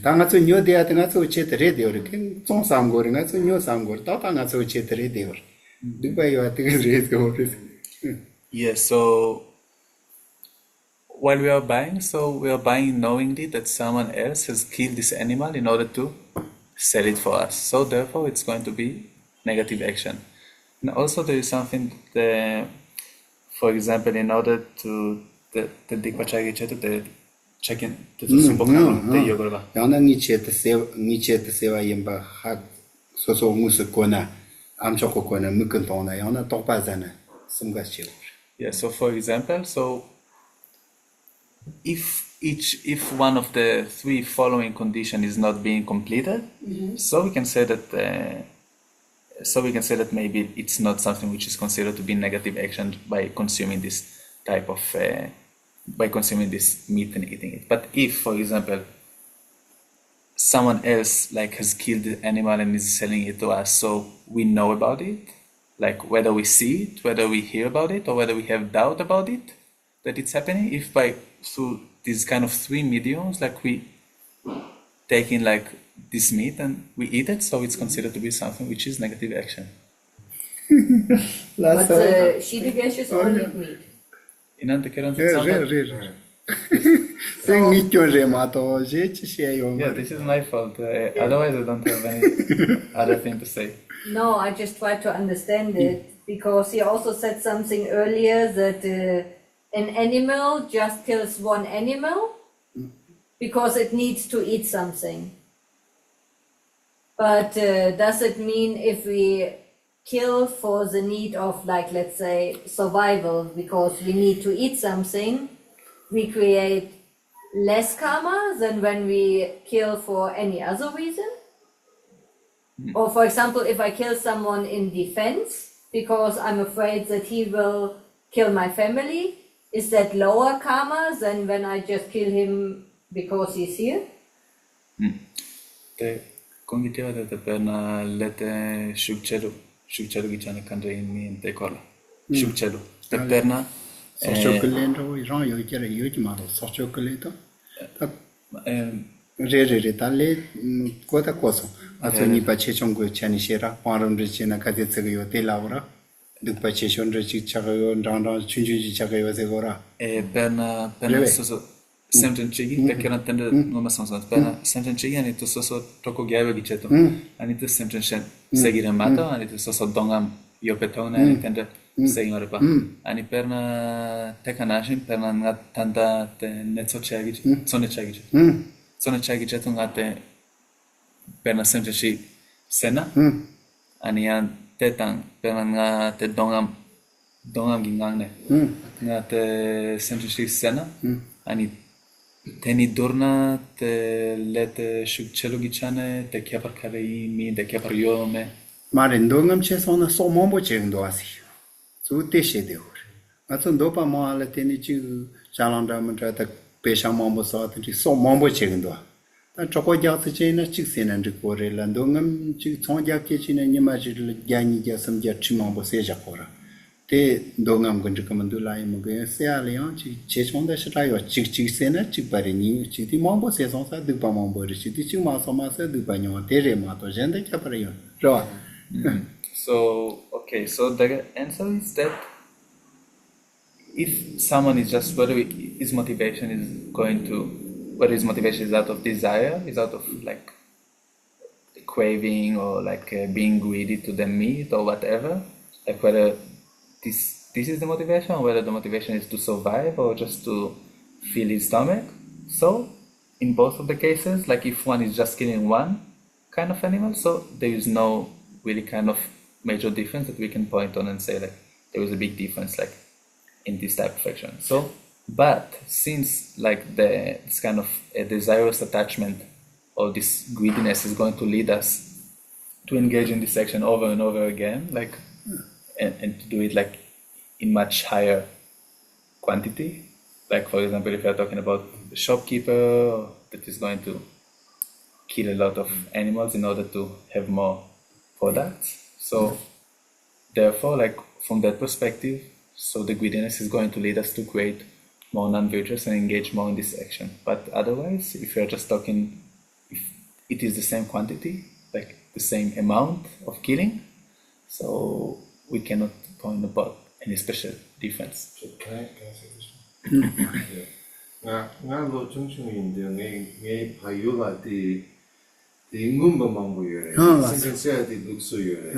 ta nga so nyo de at nga so che te re de or ken song sam go nga so nyo sam go ta nga so che te re de or du ba yo at re go Yes, so while we are buying, so we are buying knowingly that someone else has killed this animal in order to sell it for us. So therefore, it's going to be negative action. And also, there is something that, for example, in order to the check in to the yoga. ya na ni che te se wa yemba ha so so mu se ko na am choko ko na mu kan ton na ya na to pa za na sum ga che Yeah, so for example, so if one of the three following condition is not being completed, so we can say that maybe it's not something which is considered to be negative action by consuming this type of by consuming this meat and eating it. But if, for example, someone else like has killed the animal and is selling it to us, so we know about it, like whether we see it, whether we hear about it, or whether we have doubt about it, that it's happening if by through these kind of three mediums, like we take in like this meat and we eat it, so it's considered to be something which is negative action. But Shida Geshes only eat meat. Inante keren Yeah, this is my fault. Otherwise, I don't have any other thing to say. No, I just try to understand it because he also said something earlier that an animal just kills one animal because it needs to eat something. But does it mean if we kill for the need of, like, let's say, survival because we need to eat something, we create less karma than when we kill for any other reason? Or for example, if I kill someone in defense because I'm afraid that he will kill my family, is that lower karma than when I just kill him because he's here? Te kongitiva te perna lete shukchelu gichana kandre in me and te kola. Shukchelu. Te perna Sochocolento, Ron, you get a huge model, Sochocolento. Re tale, quota coso. Atoni Pachongo Chanishera, Param Regina Cadetio de Laura, the Pachon Rechichago, Down Chinji Chagayo Zegora. Perna so Semten Chigi, the current tender no masons, Perna Semten Chigi, and it is also Toko Gava Gicheto, and it is Semten Segir Mato, and it is also Dongam Yopetona, and tender saying Orba. And it perna Tekanashin, Perna Natanda, the Netso Chagich, Sonechagich. Sonechagich at perna Semten Shi Sena, and Yan Tetang, Perna te Dongam Gingangne, not Semten Shi Sena, and it Teni Durna, te let Shukchelugichane, the Kapar Karei, me, the Kapar Yome. Marindungam chess on a so mombo chengdoasi. So tishe de ore. That's on dopa moala tenichu, Chalandamatra, the Pesha mombo sort, so mombo chengdoa. That Chokoja chain a chicken and record Landungam, Chitonja kitchen and Yamajil Yanni Jasam Yachimombo Sejapora. Te dongam going to come and do lime again, say Alion, chase on the Shatai or Chick Sena, Chick Barini, Chiti Mombo says on the Dupamombo, Chiti Masomasa, Dupanyo, Teremato, Genda Caparion. So, okay, so the answer is that if someone is just, whether his motivation is whether his motivation is out of desire, is out of like craving or like being greedy to the meat or whatever, like whether this is the motivation or whether the motivation is to survive or just to fill his stomach. So, in both of the cases, like if one is just killing one kind of animal, so there is no really kind of major difference that we can point on and say like there was a big difference like in this type of action. So, but since like this kind of a desirous attachment or this greediness is going to lead us to engage in this action over and over again, like and to do it like in much higher quantity, like for example, if you're talking about the shopkeeper that is going to kill a lot of animals in order to have more products. So therefore, like from that perspective, so the greediness is going to lead us to create more non-virtuous and engage more in this action. But otherwise, if you're just talking, if it is the same quantity, like the same amount of killing, so we cannot point about any special difference. Can I say this? Nga lo chung chung indi ngay payula di ingumba mambu yore. Sinkin seya di lukso yore.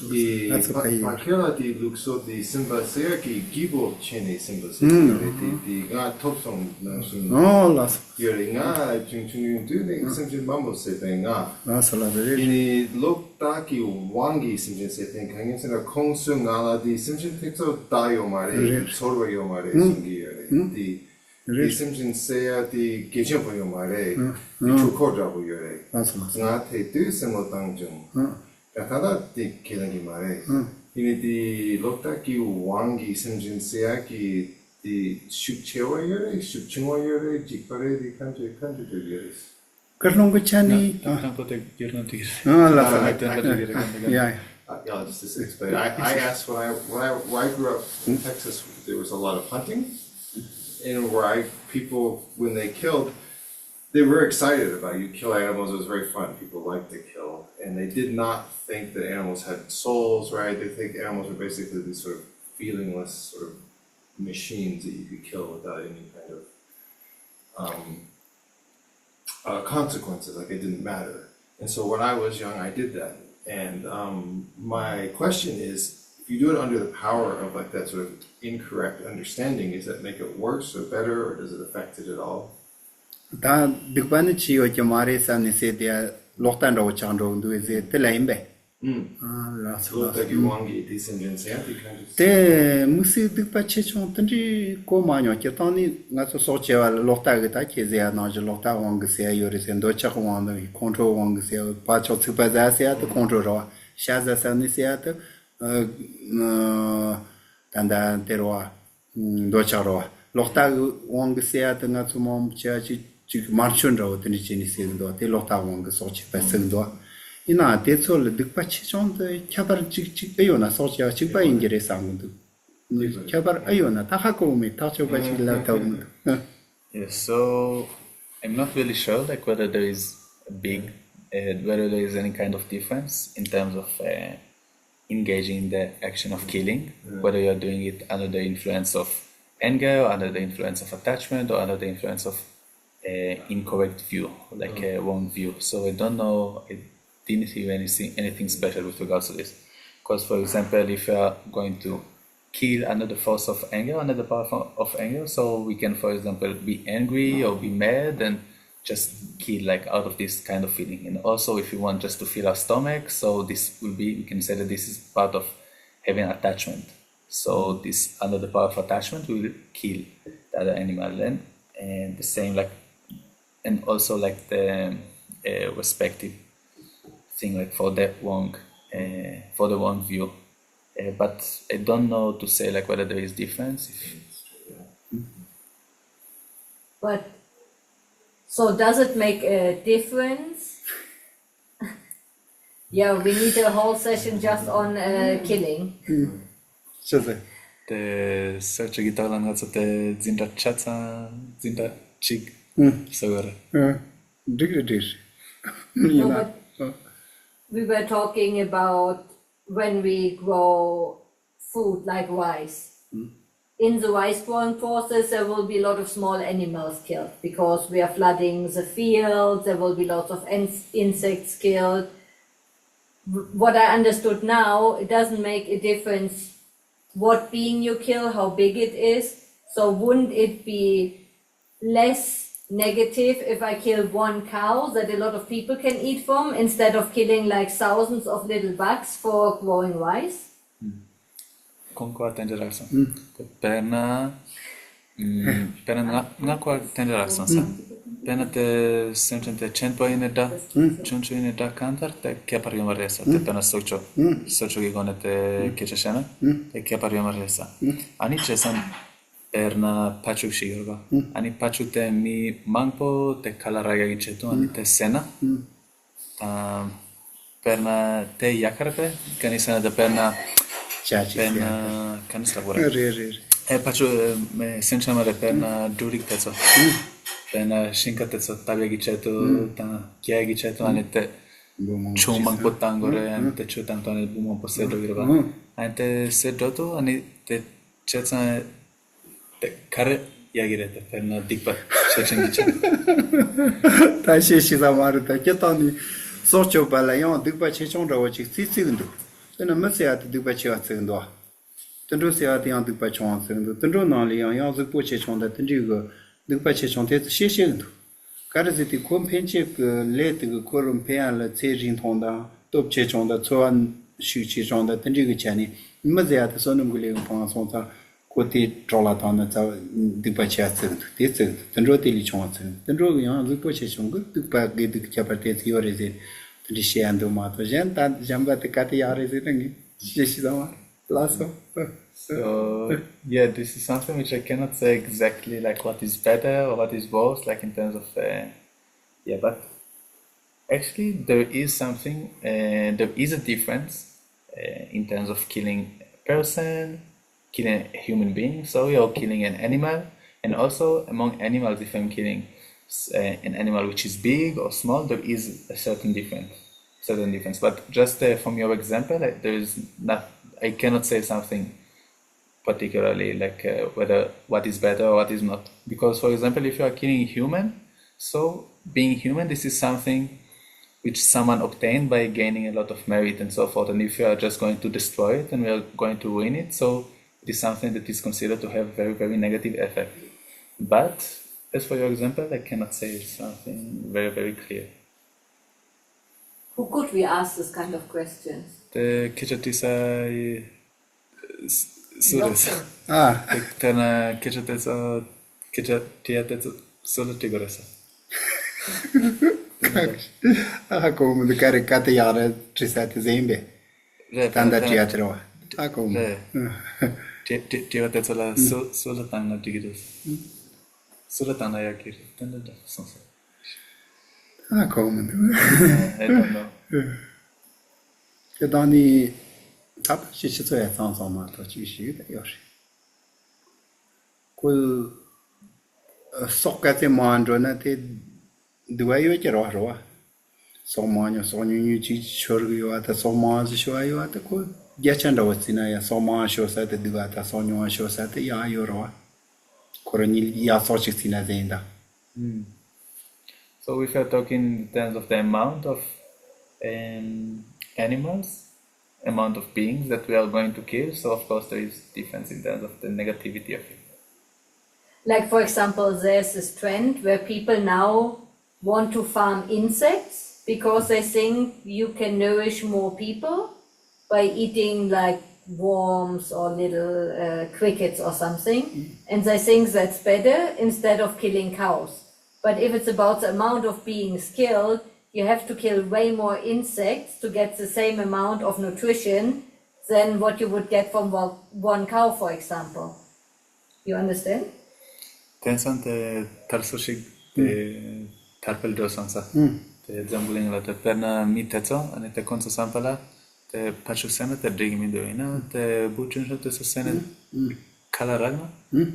Di pakela di lukso di simba seya ki gibo chene simba seya yore. Di nga topsong nangsun yore. Nga chung chung yundu di simchin mambu sepe nga. Ini lok ta ki wangi simchin sepe kangin sena kongsu nga la di simchin tekso dayo mare, sorwa yo mare singi yore. Di simchin seya di gechen po yo mare, di chukor jabu yore. Nga te tu semo tangjung. Tada di kelangi mare. Ini di lokta ki wangi simchin seya ki di shukchewa yore, shukchungwa yore, jikpare di kanju yore. Karlongo chani. Yeah. I'll just explain. I asked when I grew up in Texas, there was a lot of hunting. in where people, when they killed, they were excited about it. You kill animals, it was very fun. People liked to kill. And they did not think that animals had souls, right? They think animals were basically these sort of feelingless sort of machines that you could kill without any kind of consequences, like it didn't matter. And so when I was young, I did that. And my question is, if you do it under the power of like that sort of incorrect understanding, does that make it worse or better, or does it affect it at all? 다 빅반의 지요 점아래 산에 세대 loktanro chandro ndu ze telaimbe la So that you want to descendants te musi dikpa chechon tandri ko manyo ke tani nga so chewa lokta ga ta ke ze na je lokta wang se yore sen do cha wang da control wang se pa cho tsupa za se at control ro sha za san se at tanda tero do cha ro lokta wang se at nga tsumom cha chi marchun ro tani chini se do te lokta wang so chi pa se do ina 대sol을 득받치 정도 개발 직직 배우나 소지야 직바 인계를 상도 개발 아요나 다 하고 오면 다 줘가지고 Yes, so I'm not really sure like whether there is a big whether there is any kind of difference in terms of engaging in the action of killing, whether you're doing it under the influence of anger or under the influence of attachment or under the influence of incorrect view, like a wrong view. So I don't know, didn't hear anything special with regards to this. Because, for example, if you are going to kill under the force of anger, under the power of anger, so we can, for example, be angry or be mad and just kill like out of this kind of feeling. And also, if you want just to fill our stomach, so this will be, we can say that this is part of having attachment. So this, under the power of attachment, we will kill the other animal then. And the same like, and also like the respective thing like for the wrong view, but I don't know to say like whether there is difference. But so does it make a difference? Yeah, we need a whole session just on killing. 저세 The search guitar lan hat the zinda chatsa zinda chig so digridir No, but we were talking about when we grow food like rice. In the rice growing process, there will be a lot of small animals killed because we are flooding the fields. There will be lots of insects killed. What I understood now, it doesn't make a difference what being you kill, how big it is. So wouldn't it be less negative if I kill one cow that a lot of people can eat from instead of killing like thousands of little bugs for growing rice? Concordo tende razão. Pena na qual tende razão, sa. Pena te sempre cento in da cantar te che pariamo resa te pena socio che con te che c'è scena te che pariamo resa. Ani c'è perna pachu shigorga ani pachu te mi mangpo te kalaraga gicheto ani te sena perna te yakarpe kanisana de perna perna kanisla bora pachu me senchama de perna durik tezo perna shinka tezo tabia gicheto ta kia gicheto ani te chumang potangore ani te chutanto ani bumon posedo girba ani te sedoto ani te chetsa kare yagirete perna dikpa chechengicha 다시 시사 말다 개탄이 소초 발라요 득바 체총로 지 시시근도 저는 몇세야 득바 치와 쓰근도 던조세야 대한 득바 총원 쓰근도 던조나리야 양즈 보체총다 던지고 득바 체총대 시시근도 가르지티 콤펜체 그 레트 그 코름 페알라 체진 통다 톱 체총다 초안 시치총다 던지고 차니 몇세야 소는 글레 방송사 कोती ट्रोला थाना चा दिपचे आछन तेच तंड्रो तेली छोंच तंड्रो यहाँ दिपचे छोंग दिपा गे दिक चपटे थियोरे जे दिशे आंदो मातो जन ता जम्बा ते काते यारे जे नंगी जेसी दामा lasso So yeah, this is something which I cannot say exactly like what is better or what is worse, like in terms of but actually there is something there is a difference in terms of killing a person, killing a human being, so you're killing an animal, And also among animals, if I'm killing an animal which is big or small, there is a certain difference. But just from your example, there is not. I cannot say something particularly like whether what is better or what is not. Because, for example, if you are killing a human, so being human, this is something which someone obtained by gaining a lot of merit and so forth. And if you are just going to destroy it and we are going to ruin it, so it is something that is considered to have very, very negative effect. But as for your example, I cannot say something very, very clear. Who could we ask this kind of questions? The Kichatisai Sudas. Ah, Tana Kichateso Kichatiatetsu Sulatigoresa. como de caricata yara trisate zembe. Tanda teatro. Ah, como. Tiatetsu la Sulatana Digidus. Sulatana Yakir. Tanda Sonsa. Ah, como. I don't know. Que dani tap chichito ya sansa ma to chishi da yoshi. Ko sokate mandro na te duayo jero ro. Somanyo sonyu chi chorgyo ata somaz shoyo ata ko yachanda wasina ya soma sho sa te duata sonyo sho sa te ya yoro. Koronil ya sochi sina zenda. So if you're talking in terms of the amount of animals, amount of beings that we are going to kill, so of course there is difference in terms of the negativity of it. Like, for example, there's this trend where people now want to farm insects because they think you can nourish more people by eating like worms or little crickets or something. And they think that's better instead of killing cows. But if it's about the amount of beings killed, you have to kill way more insects to get the same amount of nutrition than what you would get from one cow, for example. You understand? Tensan te tarsushig te tarpel dosansa. Te zambuling la te perna mitezo, ane te konsa sampala, te pachusena te digimidoina, te buchunja te susena kalaragna,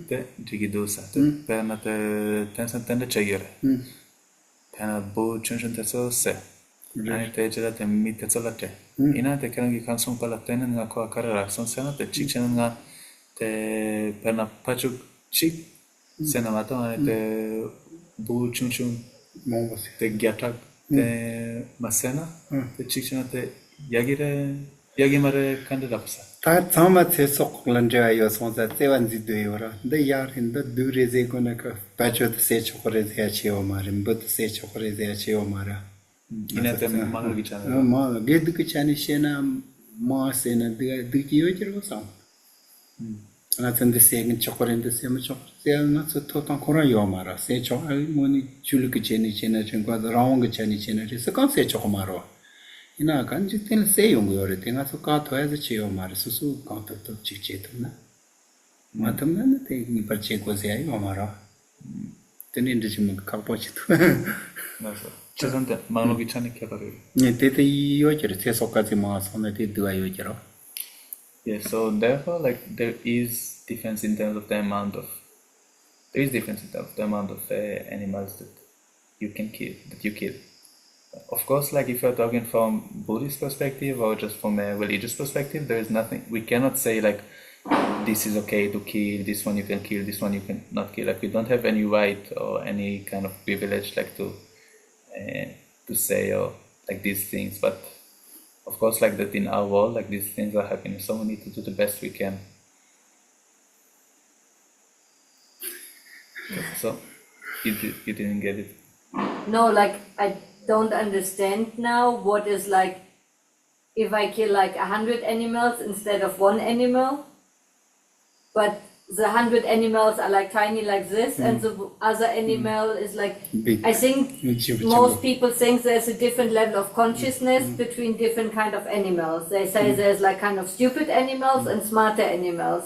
te digidosa. Te perna te tensan tende chegere. Pena buchunja te so se. Ane te jela te mitezo la te. Ina te kerangi kansong pala tena nga koa karara son sena te chichena nga te perna pachuk chik sena mato ane te buchunchun te gyatak te masena te chichena te yagimare kandidapsa. Ta tsama tse sok lanja yo sonza tse wanzi doyora. Da yarin da dureze gona ka pacho se chokore ze achio mare, mbut se chokore ze achio mare. Ina te mangal gichana. Ma ged ku chani shena ma sena de ki yo jero sam. Ana tende segen chokore de se ma chokore. Se na so to tan kora yo mara. Se chokore moni chulu ku cheni chena chen kwa raung ku chani chena se kan se chokomaro. Ina kanji ten se yung yore tenga so ka to as che yo mara susu ka to chiche tumna. Ma tumna na te ni par che ko se ai mara. Tenin de chim ka po chitu. No so. Chesante mangal gichani kya kare. Ne te yo jero se so ka ti ma so na te du ayo jero. Yes, so therefore, like there is difference in terms of the amount of animals that you can kill, that you kill. Of course, like if you're talking from Buddhist perspective or just from a religious perspective, there is nothing, we cannot say like, this is okay to kill, this one you can kill, this one you can not kill. Like we don't have any right or any kind of privilege like to say or like these things. But of course, like that in our world, like these things are happening, so we need to do the best we can. So, you didn't get it? No, like I don't understand now what is like if I kill like 100 animals instead of one animal, but the 100 animals are like tiny like this and the other animal is like Big. I think most people think there's a different level of consciousness between different kind of animals. They say there's like kind of stupid animals and smarter animals.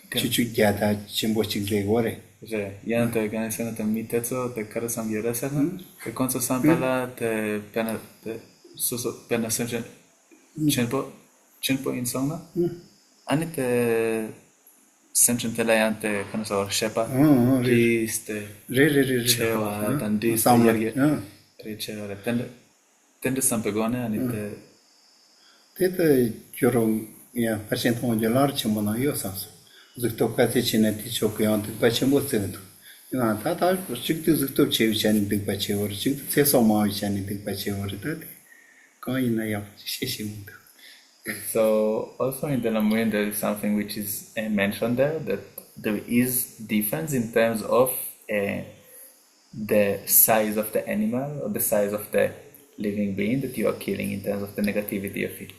Chuchu gyata chimbo chigze gore. Že jen te ganesena te miteco te kara sam yeresena te konco sam pala te pena te suso pena semchen chenpo insona ani te Semchen telayante kana so shepa. re Riste re chewa tandis Sama. yerge. Re chewa re tende sampegone anite Teta gyurung ya pasien thong jalar chimona yo sans. Zukto kate chine ti chok yan ti pa chimbo tsend. Ya ta ta chikti zukto chev chan ti pa chevor chikti tseso ma chan ti pa chevor ta. Ka ina ya sheshi mund. So also in the Lamuin there is something which is mentioned there, that there is difference in terms of the size of the animal or the size of the living being that you are killing in terms of the negativity of it.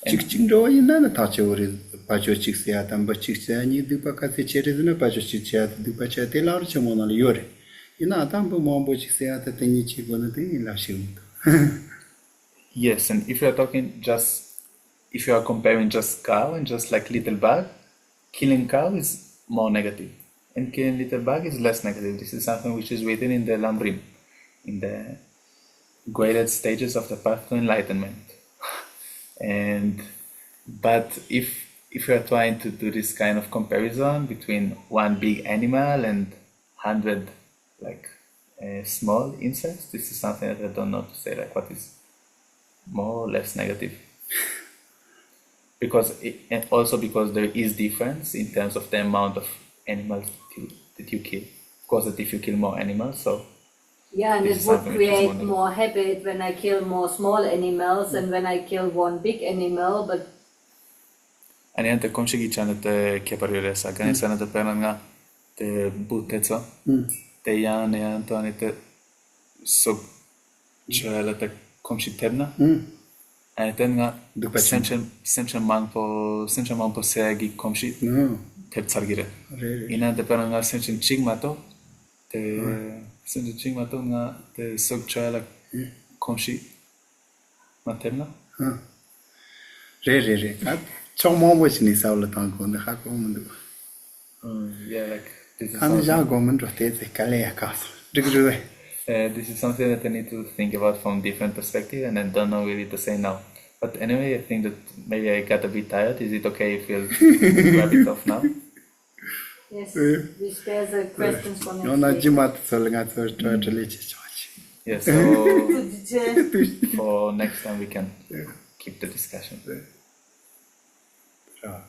Chik ching ro ina na ta chevor pa cho chik se atam ba chik se ani ti pa kate chere na pa cho chik se at ti pa cha te lar chimona le yore. Ina atam ba mo bo chik se at te ni chi go na te la shim. Yes, and if you are talking if you are comparing just cow and just like little bug, killing cow is more negative, and killing little bug is less negative. This is something which is written in the Lamrim, in the graded stages of the path to enlightenment. But if you are trying to do this kind of comparison between one big animal and 100 like small insects, this is something that I don't know to say, like what is more or less negative. And also because there is difference in terms of the amount of animals that you kill. Of course, that if you kill more animals, so Yeah, and this it is would something which is create more more habit when I kill more small animals than when I kill one big animal, but Aniante komshigi chana te keparire sa gani sana te penanga te butetsa te yan to anite so chala te komshi tebna anitenga semchen manpo seagi komshi teb tsargire ina te penanga semchen chigmato te semchen chigmato nga te so chala komshi matebna Re. Chong mo mo chini sa la tang ko na ha ko mundu. yeah, like this is Kan ja go mun ro te kale ya ka. Rigru. This is something that I need to think about from different perspective, and I don't know really to say now. But anyway, I think that maybe I got a bit tired. Is it okay if we'll wrap it off now? yes, we spare the questions for No na next week. jimat sol nga so to le chi chachi. Yeah, so DJ. for next time we can keep the discussion. Ja.